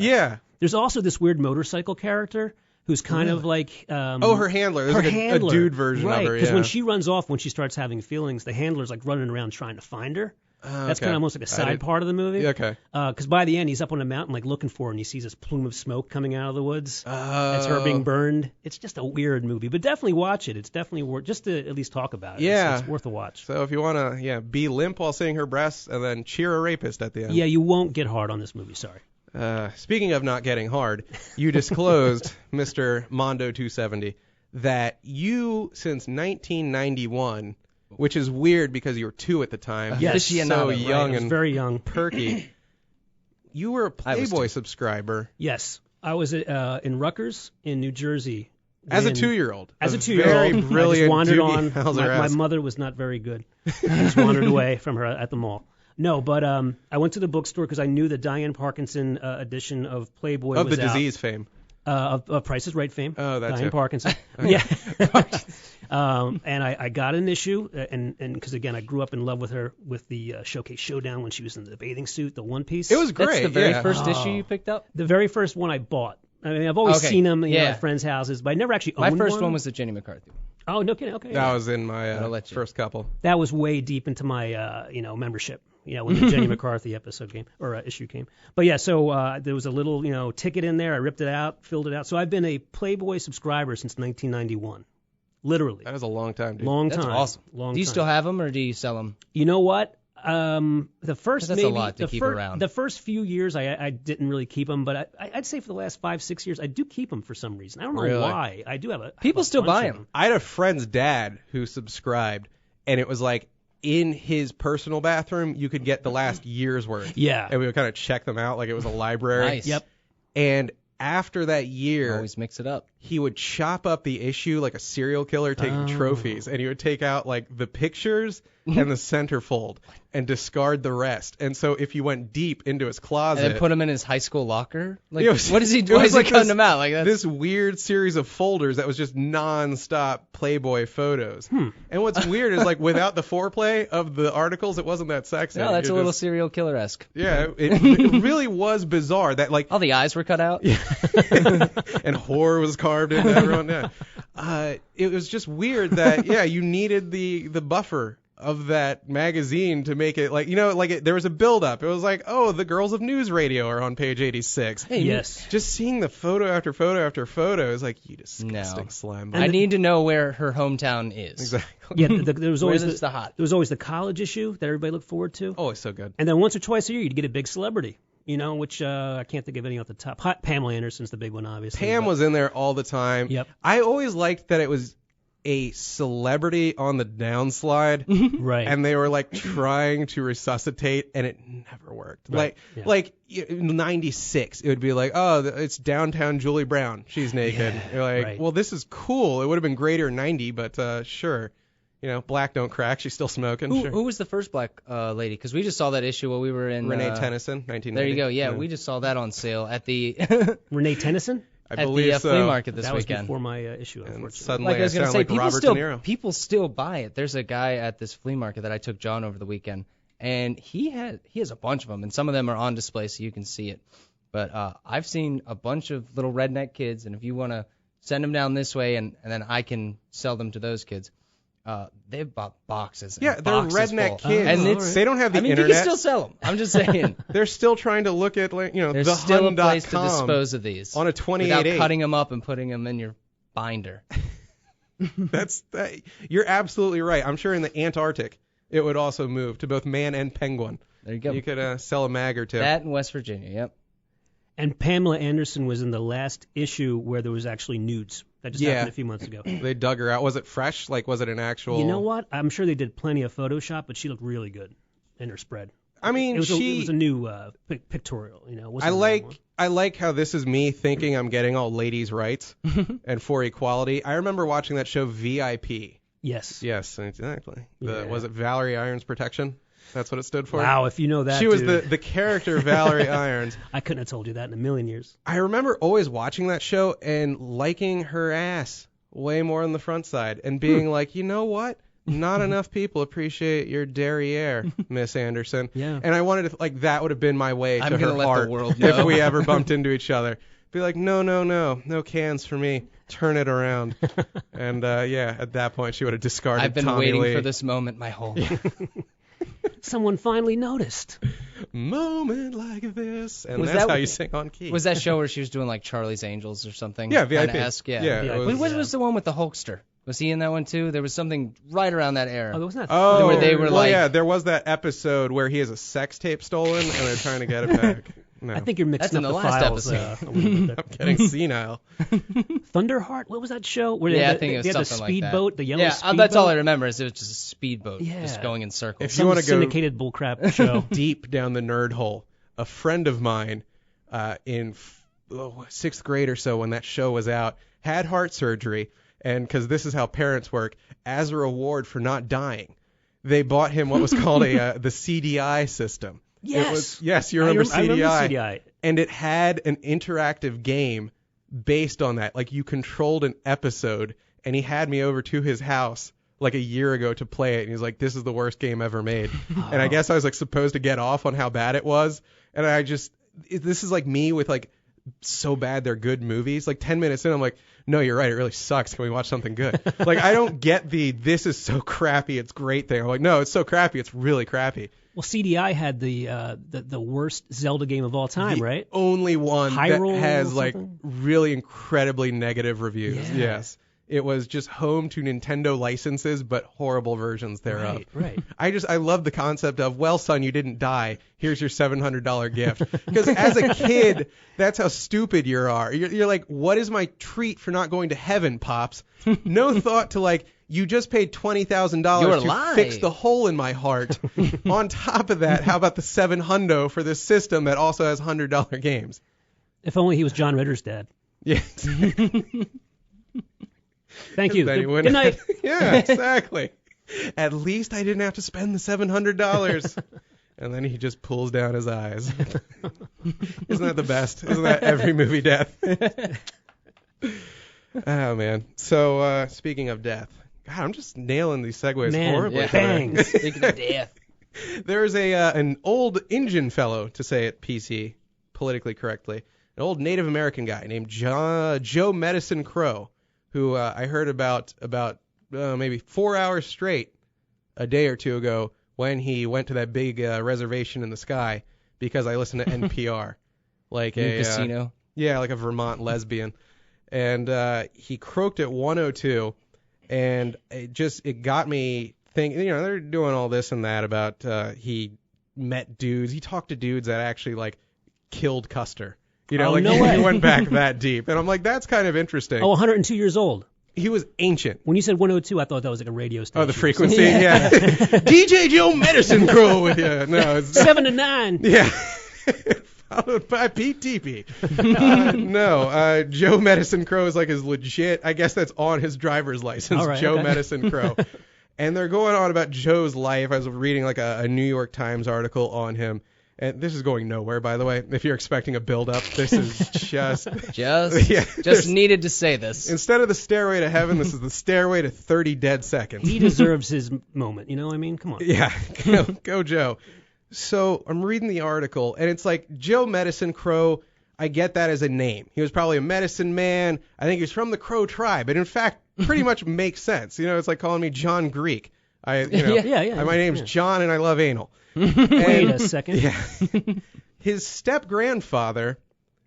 there's also this weird motorcycle character who's kind of like... her handler. There's a dude version of her, because when she runs off, when she starts having feelings, the handler's like running around trying to find her. That's kind of almost like a side part of the movie. Okay. Because by the end, he's up on a mountain like looking for her, and he sees this plume of smoke coming out of the woods. That's her being burned. It's just a weird movie, but definitely watch it. It's definitely worth just to at least talk about it. Yeah. It's worth a watch. So if you want to be limp while seeing her breasts and then cheer a rapist at the end. Yeah, you won't get hard on this movie. Sorry. Speaking of not getting hard, you disclosed, Mr. Mondo 270, that you, since 1991... which is weird because you were 2 at the time. Yes, so young and very young, perky. You were a Playboy subscriber. Yes, I was in Rutgers in New Jersey. As a 2-year-old. As a 2-year-old, very brilliant. I just wandered on. My mother was not very good. I just wandered away from her at the mall. No, but I went to the bookstore because I knew the Diane Parkinson edition of Playboy was out. Of the disease fame. Of Price is Right fame. Oh, that's Diane Parkinson. Yeah. And I got an issue, and because, again, I grew up in love with her with the Showcase Showdown when she was in the bathing suit, the one piece. It was great. That's the very first issue you picked up? The very first one I bought. I mean, I've always seen them at friends' houses, but I never actually owned one. My first one was the Jenny McCarthy. Oh, no kidding. Okay. That was in my first couple. That was way deep into my, membership. When the Jenny McCarthy episode came or issue came. But yeah, so there was a little, ticket in there. I ripped it out, filled it out. So I've been a Playboy subscriber since 1991. Literally. That is a long time, dude. Long time. That's awesome. Do you still have them or do you sell them? You know what? The first that's a lot to keep around. The first few years I didn't really keep them, but I'd say for the last 5-6 years I do keep them for some reason. I don't know why. I do have a people still buy them. I had a friend's dad who subscribed, and it was like in his personal bathroom you could get the last year's worth. Yeah. And we would kind of check them out like it was a library. Nice. Yep. And after that year, always mix it up. he would chop up the issue like a serial killer taking trophies, and he would take out like the pictures and the centerfold and discard the rest. And so if you went deep into his closet and then put him in his high school locker, like was, what does he do? Why is he cutting them out like that? This weird series of folders that was just non-stop Playboy photos. And what's weird is like without the foreplay of the articles, it wasn't that sexy. No, that's a little serial killer-esque. Yeah, it really was bizarre that like all the eyes were cut out. Yeah. And horror was carved into everyone. Yeah. It was just weird that you needed the buffer of that magazine to make it like there was a build up. It was like, oh, the girls of news radio are on page 86. Hey, yes. Just seeing the photo after photo after photo is like, you disgusting slime. I need to know where her hometown is. Exactly. Yeah, there was always the the college issue that everybody looked forward to. Oh, it's so good. And then once or twice a year you'd get a big celebrity. Which I can't think of any off the top. Pamela Anderson's the big one, obviously. Pam was in there all the time. Yep. I always liked that it was a celebrity on the downslide. Right. And they were like trying to resuscitate, and it never worked. Right. Like in 96, it would be like, oh, it's downtown Julie Brown. She's naked. Yeah, You're like, right. well, this is cool. It would have been greater in 90, but sure. Black don't crack. She's still smoking. Who was the first black lady? Because we just saw that issue while we were in... Renee Tennyson, 1990. There you go. Yeah, we just saw that on sale at the... Renee Tennyson? I believe the flea market this that was weekend. Before my issue, unfortunately. Suddenly I was going to say, like Robert De Niro. people still buy it. There's a guy at this flea market that I took John over the weekend, and he has a bunch of them, and some of them are on display so you can see it. But I've seen a bunch of little redneck kids, and if you want to send them down this way, and then I can sell them to those kids. They've bought boxes. And they're boxes redneck full. kids. And they don't have the internet. You can still sell them. I'm just saying. They're still trying to look at, There's the still a place to Hun.com dispose of these on a 28.8 without cutting them up and putting them in your binder. You're absolutely right. I'm sure in the Antarctic it would also move to both man and penguin. There you go. You could sell a mag or two. That in West Virginia. Yep. And Pamela Anderson was in the last issue where there was actually nudes. That just happened a few months ago. They dug her out. Was it fresh? Like, was it an actual... You know what? I'm sure they did plenty of Photoshop, but she looked really good in her spread. I mean, it was a new pictorial. I like how this is me thinking I'm getting all ladies' rights and for equality. I remember watching that show VIP. Yes. Yes, exactly. Was it Valerie Irons Protection? That's what it stood for? Wow, if you know that, she was the character Valerie Irons. I couldn't have told you that in a million years. I remember always watching that show and liking her ass way more on the front side and being like, you know what? Not enough people appreciate your derriere, Miss Anderson. Yeah. And I wanted to, that would have been my way to her let heart the world know. if we ever bumped into each other. Be like, no cans for me. Turn it around. And at that point she would have discarded I've been Tommy waiting Lee. for this moment my whole life. Someone finally noticed. Moment like this. And that's how you sing on key. Was that show where she was doing like Charlie's Angels or something? Yeah, VIP. Yeah. What was the one with the Hulkster? Was he in that one too? There was something right around that era. Oh, wasn't that where they were there was that episode where he has a sex tape stolen and they're trying to get it back. No. I think you're mixing up in the last files. Episode. I'm getting senile. Thunderheart? What was that show? Where I think it was they had something the speedboat, like that. the yellow speedboat. That's all I remember is it was just a speedboat just going in circles. If you want to go syndicated bullcrap show deep down the nerd hole, a friend of mine in 6th grade or so when that show was out had heart surgery, and because this is how parents work, as a reward for not dying, they bought him what was called the CDI system. Yes. You remember CDI. I remember CDI. And it had an interactive game based on that. Like, you controlled an episode, and he had me over to his house like a year ago to play it, and he's like, this is the worst game ever made. And I guess I was like supposed to get off on how bad it was, and this is like me with like so bad they're good movies. Like 10 minutes in, I'm like, no, you're right, it really sucks. Can we watch something good? Like, I don't get this is so crappy, it's great thing. I'm like, no, it's so crappy, it's really crappy. Well, CDI had the worst Zelda game of all time, right? Only one Hyrule that has like really incredibly negative reviews. Yeah. Yes. It was just home to Nintendo licenses, but horrible versions thereof. Right. I love the concept of, well, son, you didn't die. Here's your $700 gift. Because as a kid, that's how stupid you are. You're like, what is my treat for not going to heaven, Pops? No thought to like, you just paid $20,000 to fix the hole in my heart. On top of that, how about the $700 for this system that also has $100 games? If only he was John Ritter's dad. Yes. Thank you. Good night. Yeah, exactly. At least I didn't have to spend the $700. And then he just pulls down his eyes. Isn't that the best? Isn't that every movie death? Oh, man. So, speaking of death, God, I'm just nailing these segues horribly. Yeah. Bang. Speaking of death. There's an old Indian fellow, to say it PC, politically correctly, an old Native American guy named Joe Medicine Crow, who I heard about maybe 4 hours straight a day or two ago when he went to that big reservation in the sky because I listened to NPR. Like a casino. Yeah, like a Vermont lesbian. And he croaked at 102, and it got me thinking, they're doing all this and that about he met dudes. He talked to dudes that actually, like, killed Custer. No way. He went back that deep. And I'm like, that's kind of interesting. 102 years old. He was ancient. When you said 102, I thought that was like a radio station. Oh, the frequency? Yeah. DJ Joe Medicine Crow with you. No, it's 7 to 9. Yeah. Followed by PTP. No, Joe Medicine Crow is like his legit, I guess that's on his driver's license, Right, Joe okay. Medicine Crow. And they're going on about Joe's life. I was reading like a New York Times article on him. And this is going nowhere, by the way. If you're expecting a build-up, this is just needed to say this. Instead of the stairway to heaven, this is the stairway to 30 dead seconds. He deserves his moment. You know what I mean? Come on. Yeah, go Joe. So I'm reading the article, and it's like Joe Medicine Crow. I get that as a name. He was probably a medicine man. I think he was from the Crow tribe. And in fact, pretty much makes sense. It's like calling me John Greek. My name's John, and I love anal. Wait a second. Yeah. His step-grandfather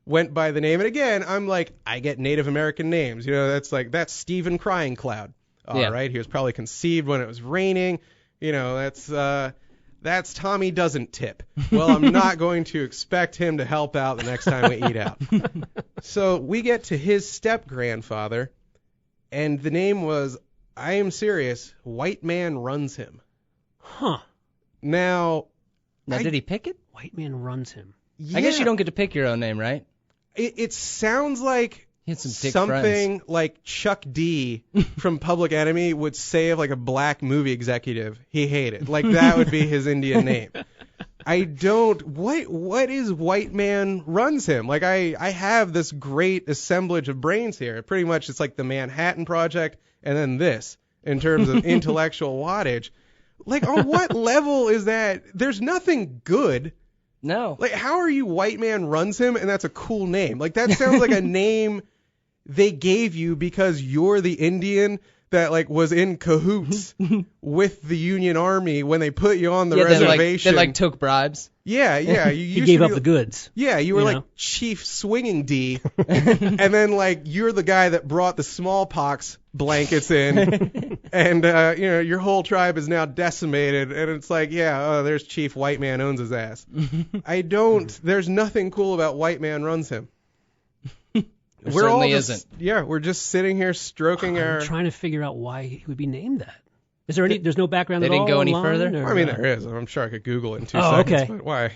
went by the name, and again, I'm like, I get Native American names. That's Stephen Crying Cloud. All right. He was probably conceived when it was raining. That's Tommy Doesn't Tip. Well, I'm not going to expect him to help out the next time we eat out. So we get to his step-grandfather, and the name was, I am serious, White Man Runs Him. Huh. Now, did he pick it? White Man Runs Him. Yeah, I guess you don't get to pick your own name, right? It sounds like He had some dick something friends. like Chuck D from Public Enemy would say of like a black movie executive he hated. Like that would be his Indian name. What is White Man Runs Him? Like I have this great assemblage of brains here. Pretty much it's like the Manhattan Project and then this in terms of intellectual wattage. Like, on what level is that? There's nothing good. No. Like, how are you White Man Runs Him, and that's a cool name? Like, that sounds like a name they gave you because you're the Indian that, like, was in cahoots with the Union Army when they put you on the reservation. That took bribes. Yeah. You gave up the goods. Yeah, you were like Chief Swinging D, and then, like, you're the guy that brought the smallpox blankets in, and your whole tribe is now decimated, and it's like, there's Chief White Man owns his ass. There's nothing cool about White Man Runs Him. Certainly isn't. Yeah, we're just sitting here stroking I'm trying to figure out why he would be named that. Is there there's no background they at all? They didn't go any online, further? I mean, there is. I'm sure I could Google it in 2 seconds. Okay. But why?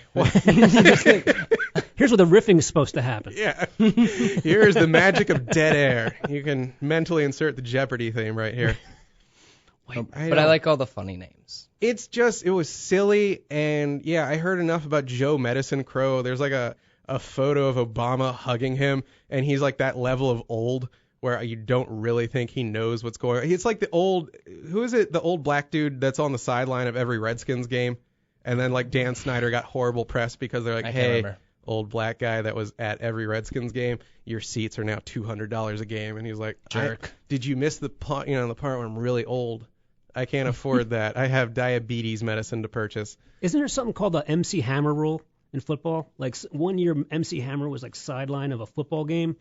Here's where the riffing is supposed to happen. Yeah. Here's the magic of dead air. You can mentally insert the Jeopardy theme right here. But I like all the funny names. It was silly, and I heard enough about Joe Medicine Crow. There's like a photo of Obama hugging him, and he's like that level of old where you don't really think he knows what's going on. It's like the old black dude that's on the sideline of every Redskins game, and then like Dan Snyder got horrible press because they're like, hey, old black guy that was at every Redskins game, your seats are now $200 a game, and he's like, jerk. Did you miss the part where I'm really old? I can't afford that. I have diabetes medicine to purchase. Isn't there something called the MC Hammer rule in football? Like 1 year MC Hammer was like sideline of a football game.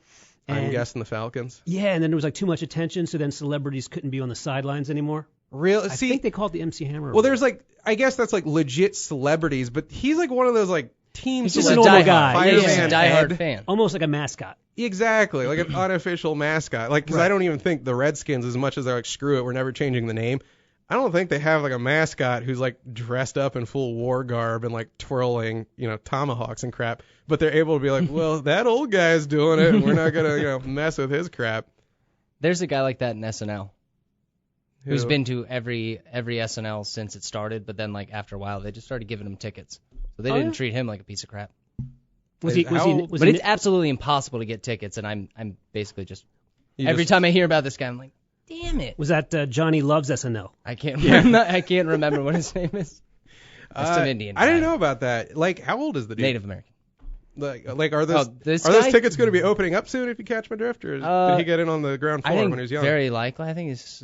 I'm guessing the Falcons. Yeah, and then there was like too much attention, so then celebrities couldn't be on the sidelines anymore. Really? I think they call it the MC Hammer rule. Well, there's like, I guess that's like legit celebrities, but he's like one of those like team He's just a normal guy. He's a diehard fan. Almost like a mascot. Exactly, like an unofficial mascot. Like, because I don't even think the Redskins, as much as they're like, screw it, we're never changing the name, I don't think they have like a mascot who's like dressed up in full war garb and like twirling, tomahawks and crap. But they're able to be like, well, that old guy's doing it, and we're not gonna, mess with his crap. There's a guy like that in SNL who's been to every SNL since it started, but then like after a while they just started giving him tickets, so they didn't treat him like a piece of crap. But it's absolutely impossible to get tickets, and I'm basically just every time I hear about this guy, I'm like, damn it. Was that Johnny Loves SNL? I can't remember what his name is. That's some Indian guy. I didn't know about that. Like, how old is the dude? Native American. Like are those tickets going to be opening up soon if you catch my drift, or did he get in on the ground floor when he was young? Very likely. I think it's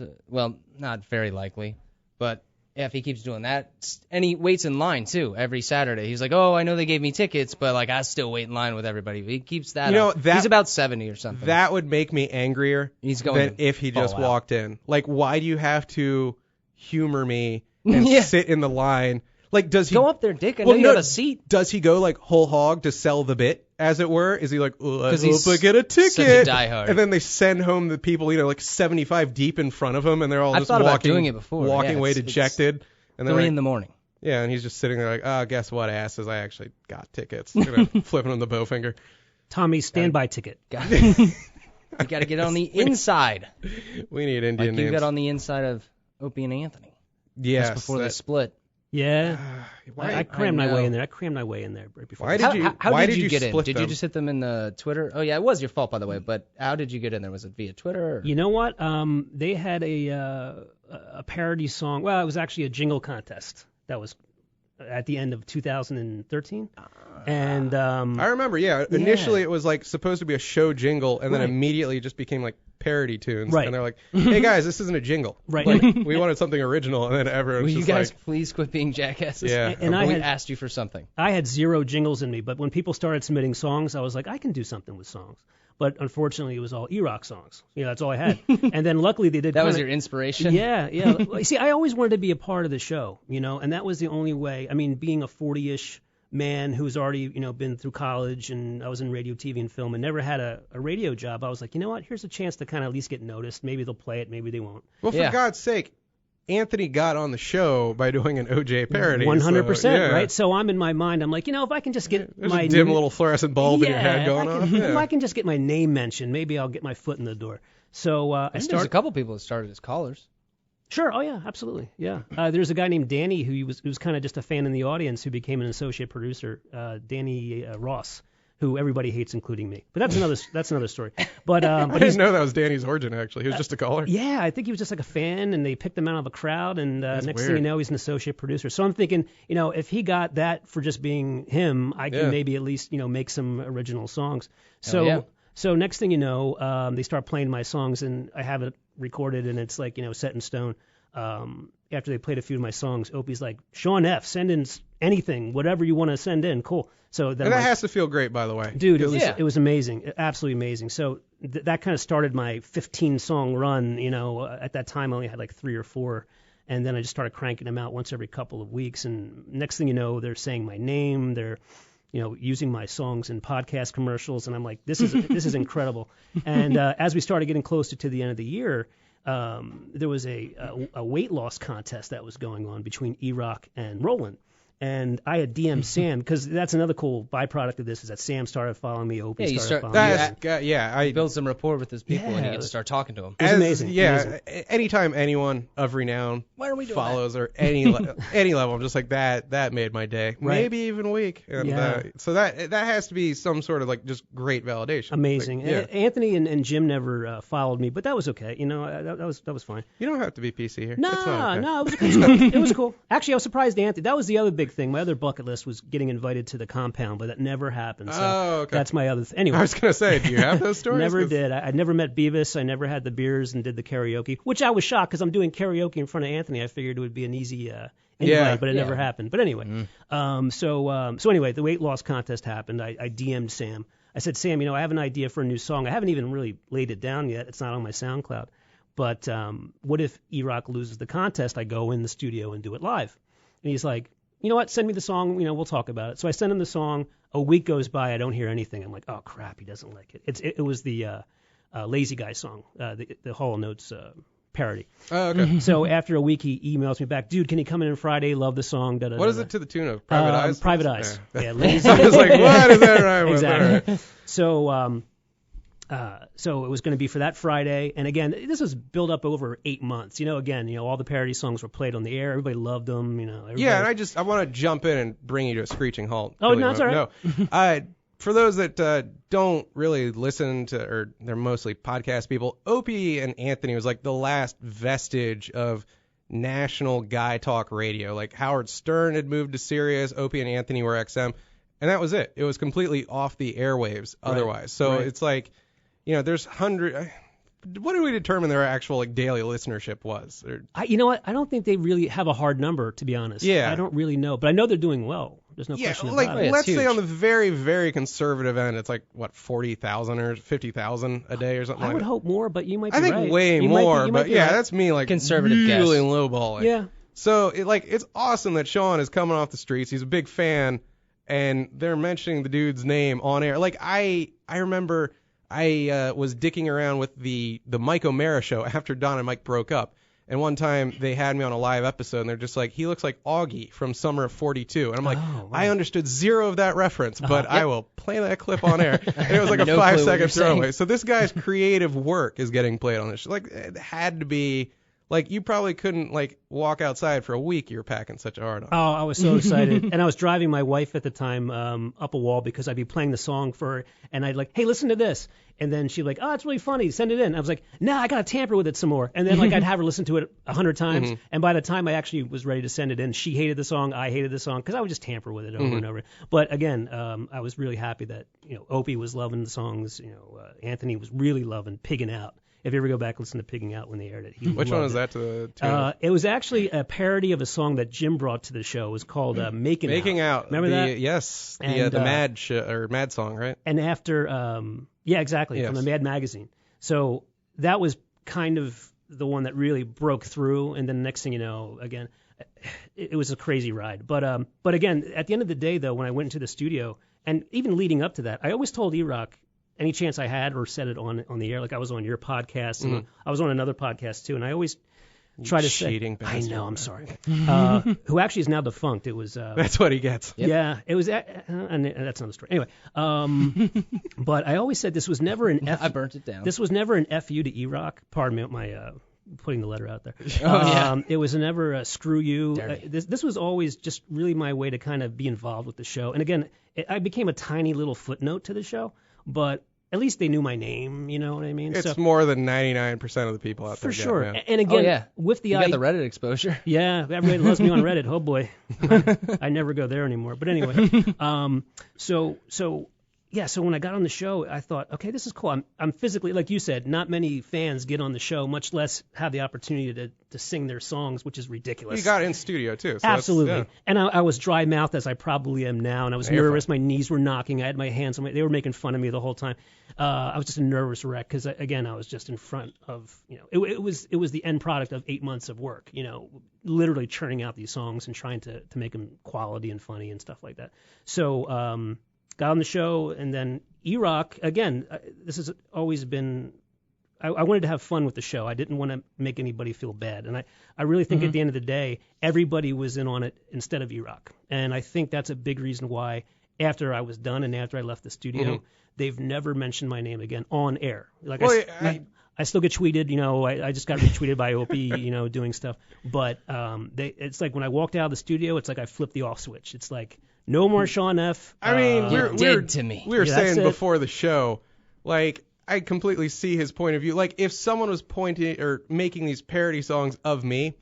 not very likely, but yeah, if he keeps doing that, and he waits in line too every Saturday. He's like, oh, I know they gave me tickets, but like I still wait in line with everybody. He keeps that. He's about 70 or something. That would make me angrier than if he just walked in. Like, why do you have to humor me and sit in the line? Like, does he go up there, Dick? I know you have a seat. Does he go like whole hog to sell the bit, as it were? Is he like, oh, I hope I get a ticket? Such a diehard. And then they send home the people, like 75 deep in front of him, and they're all just doing it before. Walking away dejected. And 3 in the morning. Yeah, and he's just sitting there like, oh, guess what, asses? I actually got tickets. Flipping him the bowfinger. Tommy's standby ticket. You got to get on the inside. We need Indian names. You got on the inside of Opie and Anthony. Yes. Just before they split. Yeah. I crammed my way in there. Right before. Why did you get in? Did you just hit them in the Twitter? Oh, yeah, it was your fault, by the way. But how did you get in there? Was it via Twitter? Or? You know what? They had a parody song. Well, it was actually a jingle contest that was at the end of 2013. And I remember, initially it was like supposed to be a show jingle, and then immediately it just became like parody tunes. Right. And they're like, hey guys, this isn't a jingle. Right. Like, we wanted something original, and then everyone was Will just you guys please quit being jackasses? Yeah. And we asked you for something. I had 0 jingles in me, but when people started submitting songs, I was like, I can do something with songs. But unfortunately, it was all E-Rock songs. That's all I had. And then luckily they did. That was your inspiration? Yeah. See, I always wanted to be a part of the show, and that was the only way. I mean, being a 40-ish man who's already, been through college, and I was in radio, TV, and film, and never had a radio job, I was like, you know what? Here's a chance to kind of at least get noticed. Maybe they'll play it, maybe they won't. Well, for God's sake, Anthony got on the show by doing an OJ parody. 100%, right? So I'm in my mind, I'm like, if I can just get my dim little fluorescent bulb in your head going off. If I can just get my name mentioned, maybe I'll get my foot in the door. So there's a couple people that started as callers. Sure. Oh yeah, absolutely. Yeah. There's a guy named Danny who was kind of just a fan in the audience who became an associate producer. Danny Ross, who everybody hates, including me. But that's another story. But I didn't know that was Danny's origin. Actually, he was just a caller. Yeah, I think he was just like a fan, and they picked him out of a crowd. And next thing you know, he's an associate producer. So I'm thinking, if he got that for just being him, I can maybe at least make some original songs. So next thing you know, they start playing my songs, and I have it recorded, and it's like set in stone. After they played a few of my songs, Opie's like, Shawn F, send in anything, whatever you want to send in, cool. So then that has to feel great, by the way. Dude, it was amazing, absolutely amazing. So that kind of started my 15-song run. At that time I only had like 3 or 4, and then I just started cranking them out once every couple of weeks. And next thing you know, they're saying my name, they're using my songs in podcast commercials, and I'm like, this is incredible. And as we started getting closer to the end of the year, there was a weight loss contest that was going on between E-Rock and Roland. And I had DM'd Sam, because that's another cool byproduct of this, is that Sam started following me, Opie started following me. I built some rapport with his people, and you get to start talking to them. It was amazing. Yeah, amazing. Anytime anyone of renown follows or any level, I'm just like, that made my day, maybe even week. And so that has to be some sort of like just great validation. Amazing. Like, Anthony and Jim never followed me, but that was okay. That was fine. You don't have to be PC here. No, it was cool. Actually, I was surprised Anthony. That was the other big thing. My other bucket list was getting invited to the compound, but that never happened. So that's my other anyway. I was going to say, do you have those stories? Never did. I never met Beavis. I never had the beers and did the karaoke, which I was shocked, because I'm doing karaoke in front of Anthony. I figured it would be an easy invite, but it never happened. But anyway, so anyway, the weight loss contest happened. I DM'd Sam. I said, Sam, I have an idea for a new song. I haven't even really laid it down yet. It's not on my SoundCloud. But what if E-Rock loses the contest? I go in the studio and do it live. And he's like, you know what, send me the song, we'll talk about it. So I send him the song. A week goes by, I don't hear anything. I'm like, oh, crap, he doesn't like it. It was the Lazy Guy song, the Hall & Notes parody. Oh, okay. So after a week, he emails me back, dude, can you come in on Friday? Love the song. What is it to the tune of? Private Eyes? Private Eyes. Yeah, Lazy. I was like, what is that right? Exactly. So So it was going to be for that Friday. And again, this was built up over 8 months. All the parody songs were played on the air. Everybody loved them. Yeah, and I want to jump in and bring you to a screeching halt. Oh, no, it's all right. No. For those that don't really listen to, or they're mostly podcast people, Opie and Anthony was like the last vestige of national guy talk radio. Like Howard Stern had moved to Sirius, Opie and Anthony were XM, and that was it. It was completely off the airwaves otherwise. Right. So it's like, there's what do we determine their actual daily listenership was? You know what? I don't think they really have a hard number, to be honest. Yeah. I don't really know, but I know they're doing well. There's no question about it. Let's say on the very, very conservative end, it's like, 40,000 or 50,000 a day or something like that? I would hope more, but you might be right. I think way more, but yeah, that's me, conservative really guess. Lowballing. Yeah. So, it's awesome that Shawn is coming off the streets. He's a big fan, and they're mentioning the dude's name on air. I remember I was dicking around with the Mike O'Mara show after Don and Mike broke up. And one time they had me on a live episode, and they're just like, he looks like Augie from Summer of 42. And I'm like, wow. I understood zero of that reference, but I will play that clip on air. And it was like a 5-second throwaway. So this guy's creative work is getting played on this show. It had to be, you probably couldn't, walk outside for a week. You were packing such a hard on. Oh, I was so excited. And I was driving my wife at the time up a wall because I'd be playing the song for her, and I'd hey, listen to this. And then she'd oh, it's really funny. Send it in. I was like, nah, I got to tamper with it some more. And then I'd have her listen to it 100 times. Mm-hmm. And by the time I actually was ready to send it in, she hated the song. I hated the song because I would just tamper with it over and over. But again, I was really happy that, Opie was loving the songs. Anthony was really loving Piggin' Out. If you ever go back and listen to Pigging Out when they aired it. Which one was that to the tune? It was actually a parody of a song that Jim brought to the show. It was called Making Out. Remember that? Yes. The Mad song, right? And after, yeah, exactly, yes. From the Mad magazine. So that was kind of the one that really broke through. And then the next thing you know, again, it was a crazy ride. But again, at the end of the day, though, when I went into the studio, and even leading up to that, I always told E-Rock, any chance I had, or said it on the air, I was on your podcast, and I was on another podcast too, and I always try to say, I know, I'm sorry, who actually is now defunct. It was that's what he gets. Yep. Yeah, it was, and that's another story. Anyway, but I always said this was never an I burnt it down. This was never an FU to E-Rock. Pardon me, my putting the letter out there. It was never a screw you. This was always just really my way to kind of be involved with the show. And again, I became a tiny little footnote to the show, but at least they knew my name, you know what I mean? It's more than 99% of the people out there. For sure. Yeah. And again, with the you got the Reddit exposure. Yeah, everybody loves me on Reddit. Oh boy, I never go there anymore. But anyway, so when I got on the show, I thought, okay, this is cool. I'm physically, like you said, not many fans get on the show, much less have the opportunity to sing their songs, which is ridiculous. You got in studio too. So absolutely. Yeah. And I was dry mouthed as I probably am now, and I was nervous. My knees were knocking. I had my hands on they were making fun of me the whole time. I was just a nervous wreck because again, I was just in front of it was the end product of 8 months of work. Literally churning out these songs and trying to make them quality and funny and stuff like that. So. Got on the show, and then E-Rock, again, this has always been, I wanted to have fun with the show. I didn't want to make anybody feel bad. And I really think at the end of the day, everybody was in on it instead of E-Rock. And I think that's a big reason why, after I was done and after I left the studio, they've never mentioned my name again on air. I still get tweeted, I just got retweeted by Opie, doing stuff. But it's like when I walked out of the studio, it's like I flipped the off switch. It's like, no more Shawn F. I mean, we were saying it. Before the show, I completely see his point of view. If someone was pointing or making these parody songs of me,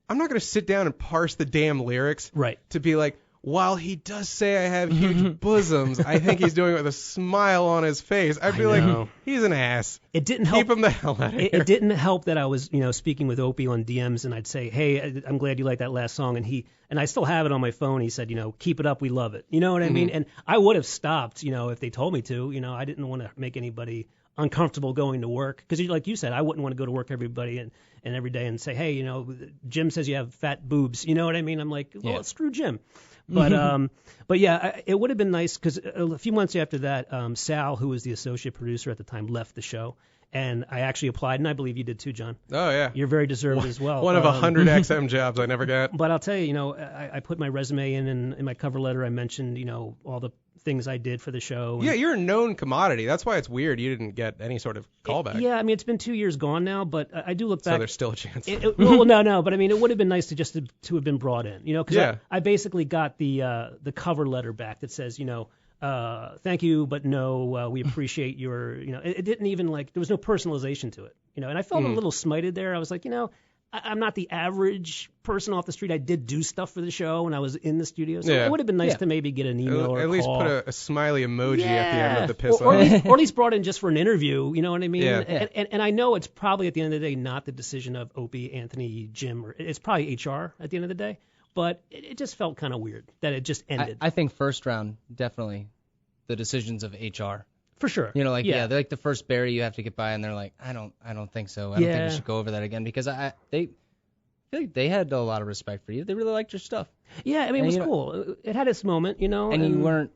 I'm not going to sit down and parse the damn lyrics to be like, while he does say I have huge bosoms, I think he's doing it with a smile on his face. I'd be like, he's an ass. It didn't help. Keep him the hell out of here. It didn't help that I was, speaking with Opie on DMs, and I'd say, hey, I'm glad you like that last song. And I still have it on my phone. He said, keep it up. We love it. You know what I mean? And I would have stopped, if they told me to. I didn't want to make anybody uncomfortable going to work. Because like you said, I wouldn't want to go to work every day and say, hey, Jim says you have fat boobs. You know what I mean? I'm like, well, screw Jim. But yeah, it would have been nice because a few months after that, Sal, who was the associate producer at the time, left the show. And I actually applied, and I believe you did too, John. Oh, yeah. You're very deserved as well. One of 100 XM jobs I never got. But I'll tell you, I put my resume in my cover letter. I mentioned, all the things I did for the show. Yeah, you're a known commodity. That's why it's weird you didn't get any sort of callback. Yeah, I mean, it's been 2 years gone now, but I do look back. So there's still a chance. Well, no, but I mean, it would have been nice to have been brought in, because Yeah. I basically got the cover letter back that says, thank you, but no, we appreciate your, it didn't even there was no personalization to it, and I felt a little smited there. I was like, I'm not the average person off the street. I did do stuff for the show when I was in the studio, so it would have been nice to maybe get an email or a call. At least put a smiley emoji at the end of the piss or at least brought in just for an interview, you know what I mean? Yeah. And I know it's probably at the end of the day not the decision of Opie, Anthony, Jim, or it's probably HR at the end of the day, but it just felt kind of weird that it just ended. I think first round, definitely the decisions of HR. For sure. They're like the first Barry you have to get by, and they're like, I don't think so. I don't think we should go over that again, because I feel like they had a lot of respect for you. They really liked your stuff. Yeah, I mean, it was cool. It had its moment, And you weren't,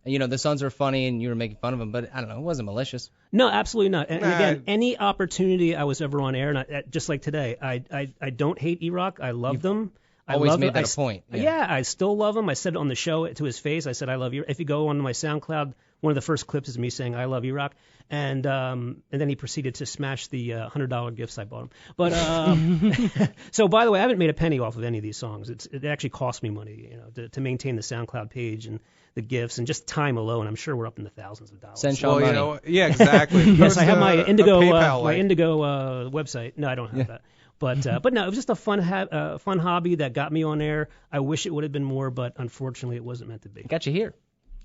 the songs were funny, and you were making fun of them, but I don't know, it wasn't malicious. No, absolutely not. And again, any opportunity I was ever on air, and just like today, I don't hate E-Rock. I love them. Always made that a point. Yeah, I still love him. I said it on the show to his face. I said, I love you. If you go on my SoundCloud, one of the first clips is me saying, I love E-Rock. And then he proceeded to smash the $100 gifts I bought him. But so, by the way, I haven't made a penny off of any of these songs. It actually cost me money, to maintain the SoundCloud page and the gifts and just time alone. I'm sure we're up in the thousands of dollars. Send Shawn money. Yeah, exactly. Yes, I have my Indigo website. No, I don't have that. But no, it was just a fun hobby that got me on air. I wish it would have been more, but unfortunately, it wasn't meant to be. Got you here.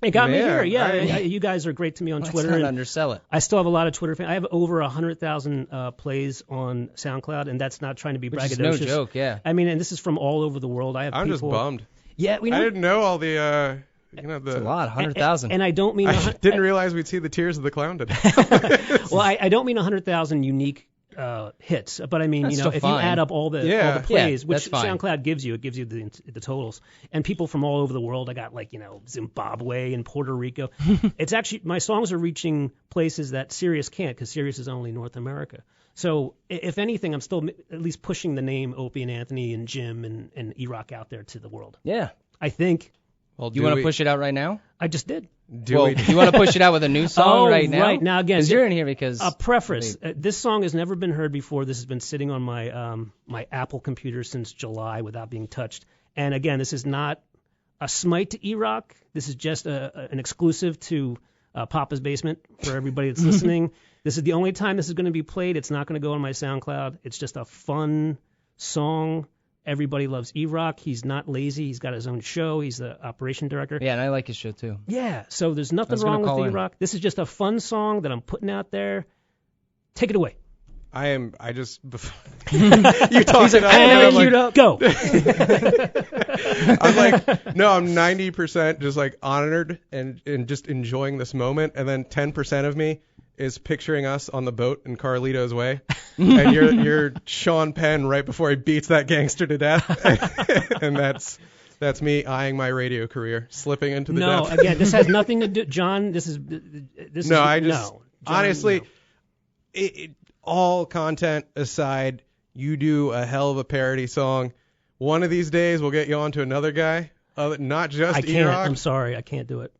It got me here. Yeah, you guys are great to me on Twitter. Let's not undersell it. I still have a lot of Twitter fans. I have over 100,000 plays on SoundCloud, and that's not trying to be braggadocious. Which is no joke, yeah. I mean, and this is from all over the world. I'm just bummed. Yeah, I didn't know all the. It's a lot, 100,000. And I don't mean. I didn't realize we'd see the tears of the clown today. Well, I don't mean 100,000 unique hits, but I mean, that's if you add up all the plays, which SoundCloud gives you, it gives you the totals, and people from all over the world. I got Zimbabwe and Puerto Rico. It's actually, my songs are reaching places that Sirius can't, because Sirius is only North America. So if anything, I'm still at least pushing the name Opie and Anthony and Jim and E-Rock out there to the world. Yeah, I think. Well, do you want to push it out right now? I just did. Do you want to push it out with a new song right now? Right now, again, you're in here because a preface. This song has never been heard before. This has been sitting on my my Apple computer since July without being touched. And again, this is not a smite to E-Rock. This is just an exclusive to Papa's Basement for everybody that's listening. This is the only time this is going to be played. It's not going to go on my SoundCloud. It's just a fun song. Everybody loves E-Rock. He's not lazy. He's got his own show. He's the operation director. Yeah, and I like his show too. Yeah, so there's nothing wrong with E-Rock. This is just a fun song that I'm putting out there. Take it away. You talk it up. And I'm like, go. I'm like, no, I'm 90% just like honored and just enjoying this moment, and then 10% of me is picturing us on the boat in Carlito's Way, and you're Sean Penn right before he beats that gangster to death, and that's me eyeing my radio career, slipping into the depths. No, again, this has nothing to do, John. Honestly, all content aside, you do a hell of a parody song. One of these days, we'll get you on to another guy, not just E-Rock. I can't. I'm sorry, I can't do it.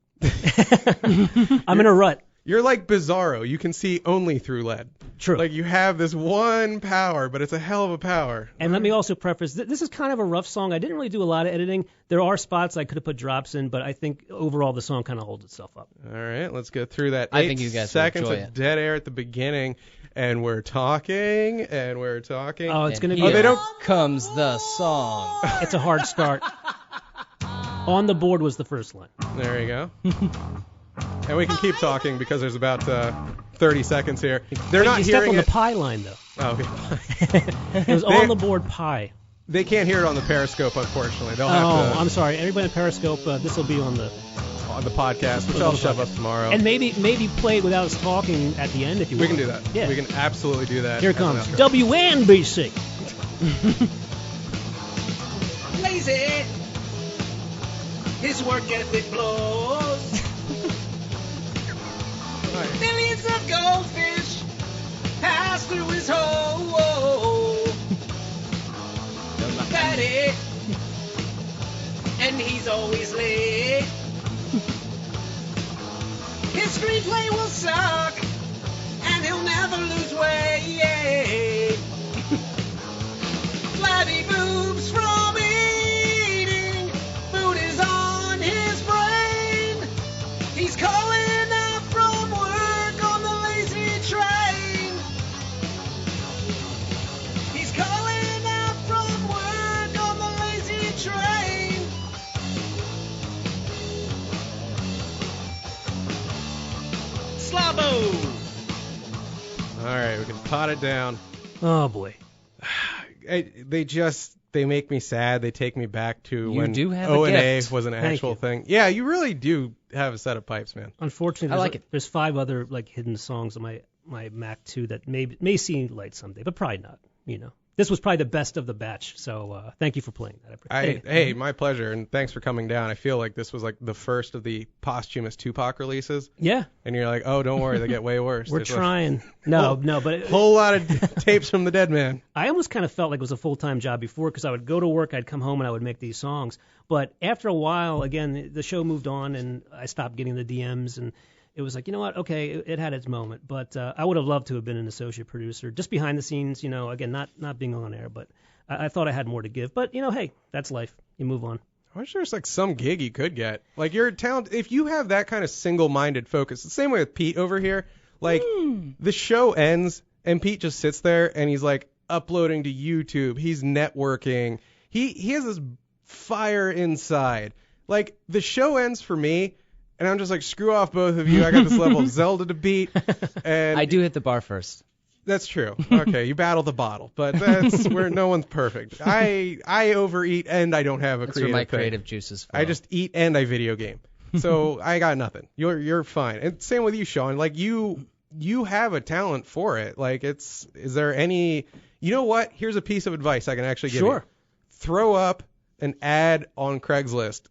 I'm in a rut. You're like Bizarro. You can see only through lead. True. Like you have this one power, but it's a hell of a power. And let me also preface, this is kind of a rough song. I didn't really do a lot of editing. There are spots I could have put drops in, but I think overall the song kind of holds itself up. All right, let's go through that. I think you guys seconds will of dead air at the beginning, and we're talking, and we're talking. Oh, it's going to be... Here comes the song. It's a hard start. On the board was the first line. There you go. And we can keep talking because there's about 30 seconds here. They're not hearing on the pie line, though. Oh, okay. It was on the board pie. They can't hear it on the Periscope, unfortunately. They'll have to. I'm sorry. Everybody on Periscope, this will be on the podcast, which I'll shove up tomorrow. And maybe play it without us talking at the end if you want. We can do that. Yeah. We can absolutely do that. Here it comes. WNBC. Lazy. His work ethic blows. Millions of goldfish pass through his hole. Fatty, and he's always late. right, we can pot it down. Oh, boy. They make me sad. They take me back to when O&A was an actual thing. Yeah, you really do have a set of pipes, man. Unfortunately, there's 5 other like hidden songs on my Mac 2 that may see light someday, but probably not. This was probably the best of the batch. So thank you for playing that. Hey, my pleasure, and thanks for coming down. I feel like this was like the first of the posthumous Tupac releases. Yeah. And you're like, oh, don't worry, they get way worse. We're trying. But whole lot of tapes from the dead man. I almost kind of felt like it was a full-time job before, because I would go to work, I'd come home, and I would make these songs. But after a while, again, the show moved on, and I stopped getting the DMs, and it was like, you know what? Okay, it had its moment, but I would have loved to have been an associate producer, just behind the scenes. Again, not being on air, but I thought I had more to give. But hey, that's life. You move on. I wish there's like some gig you could get. Like you're talented if you have that kind of single-minded focus. The same way with Pete over here. Like the show ends and Pete just sits there and he's like uploading to YouTube. He's networking. He has this fire inside. Like the show ends for me. And I'm just like, screw off both of you. I got this level of Zelda to beat. And I do hit the bar first. That's true. Okay, you battle the bottle, but that's where no one's perfect. I overeat and I don't have a that's creative where my thing. creative juices flow. I just eat and I video game. So I got nothing. You're fine. And same with you, Shawn. Like you have a talent for it. Like is there any? You know what? Here's a piece of advice I can actually give you. Throw up an ad on Craigslist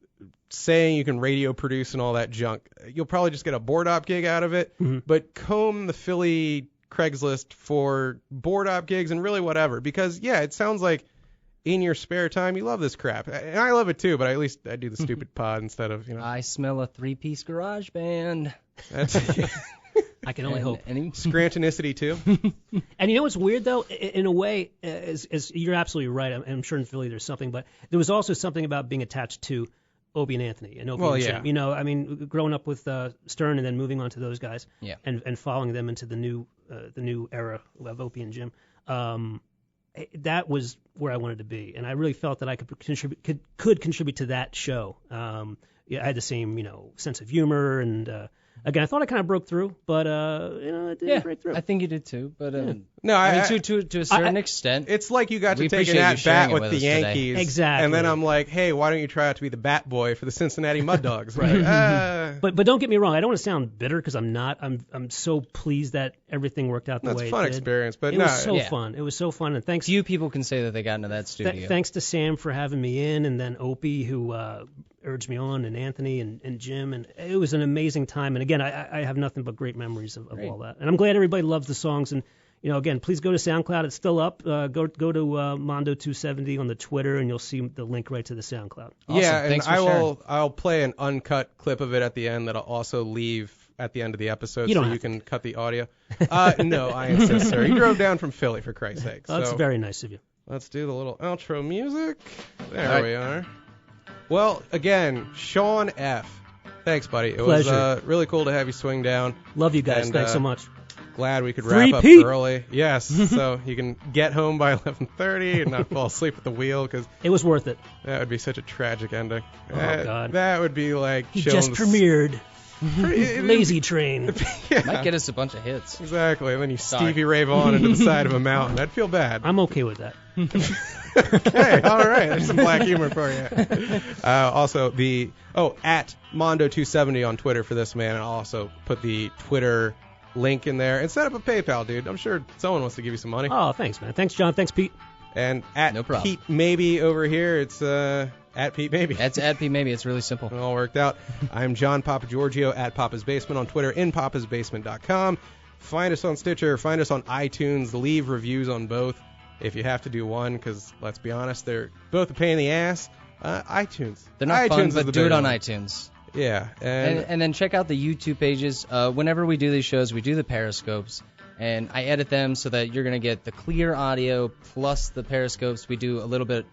saying you can radio produce and all that junk. You'll probably just get a board op gig out of it, but comb the Philly Craigslist for board op gigs and really whatever, because it sounds like in your spare time you love this crap, and I love it too, but at least I do the stupid pod instead of I smell a 3-piece garage band. That's I can only hope. Scrantonicity too. And you know what's weird though? In a way, as you're absolutely right. I'm sure in Philly there's something, but there was also something about being attached to Opie and Anthony and Opie and Jim. I mean, growing up with Stern and then moving on to those guys, and following them into the new era of Opie and Jim. That was where I wanted to be, and I really felt that I could contribute to that show. I had the same sense of humor, and again, I thought I kind of broke through, but it didn't break through. I think you did too, but no, I mean, to a certain extent, it's like you got to take an at-bat with the Yankees, today. Exactly. And then I'm like, hey, why don't you try out to be the bat boy for the Cincinnati Mud Dogs? Right. But don't get me wrong, I don't want to sound bitter because I'm not. I'm so pleased that everything worked out the way it did. That's a fun experience, but it was so fun. It was so fun, and thanks. Few people can say that they got into that studio. Thanks to Sam for having me in, and then Opie who urged me on, and Anthony and Jim, and it was an amazing time. And again, I have nothing but great memories of all that. And I'm glad everybody loves the songs. And again, please go to SoundCloud. It's still up. Go to Mondo 270 on the Twitter, and you'll see the link right to the SoundCloud. Awesome. Yeah, and I'll play an uncut clip of it at the end that I'll also leave at the end of the episode so you can cut the audio. No, I insist, sir. You drove down from Philly, for Christ's sake. That's very nice of you. Let's do the little outro music. There we are. Well, again, Shawn F. Thanks, buddy. It was really cool to have you swing down. Love you guys. Thanks so much. Glad we could wrap up early. Yes, so you can get home by 11:30 and not fall asleep at the wheel, because it was worth it. That would be such a tragic ending. Oh, God. That would be like he just premiered. Lazy Train. Might get us a bunch of hits. Exactly. And then you Stevie Ray Vaughan into the side of a mountain. I'd feel bad. I'm okay with that. Okay, all right. There's some black humor for you. Also, at Mondo270 on Twitter for this, man. And I'll also put the Twitter link in there. And set up a PayPal, dude. I'm sure someone wants to give you some money. Oh, thanks, man. Thanks, John. Thanks, Pete. And at Pete Maybe over here, it's at Pete Maybe. That's at Pete Maybe. It's really simple. It all worked out. I'm John Papa Giorgio at Papa's Basement on Twitter, inpapasbasement.com. Find us on Stitcher. Find us on iTunes. Leave reviews on both if you have to do one, because let's be honest, they're both a pain in the ass. iTunes. They're not iTunes fun, but do it on iTunes. Yeah. And then check out the YouTube pages. Whenever we do these shows, we do the Periscopes. And I edit them so that you're going to get the clear audio plus the Periscopes. We do a little bit.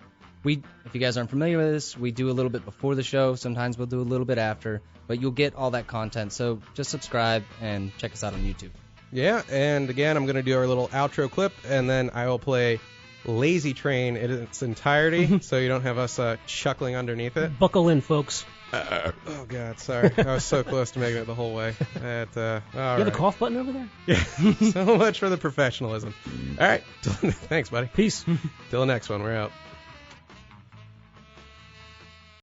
If you guys aren't familiar with this, we do a little bit before the show. Sometimes we'll do a little bit after. But you'll get all that content. So just subscribe and check us out on YouTube. Yeah, and again, I'm going to do our little outro clip, and then I will play Lazy Train in its entirety so you don't have us chuckling underneath it. Buckle in, folks. Oh, God, sorry. I was so close to making it the whole way. You have a cough button over there? Yeah. So much for the professionalism. All right. Thanks, buddy. Peace. Till the next one. We're out.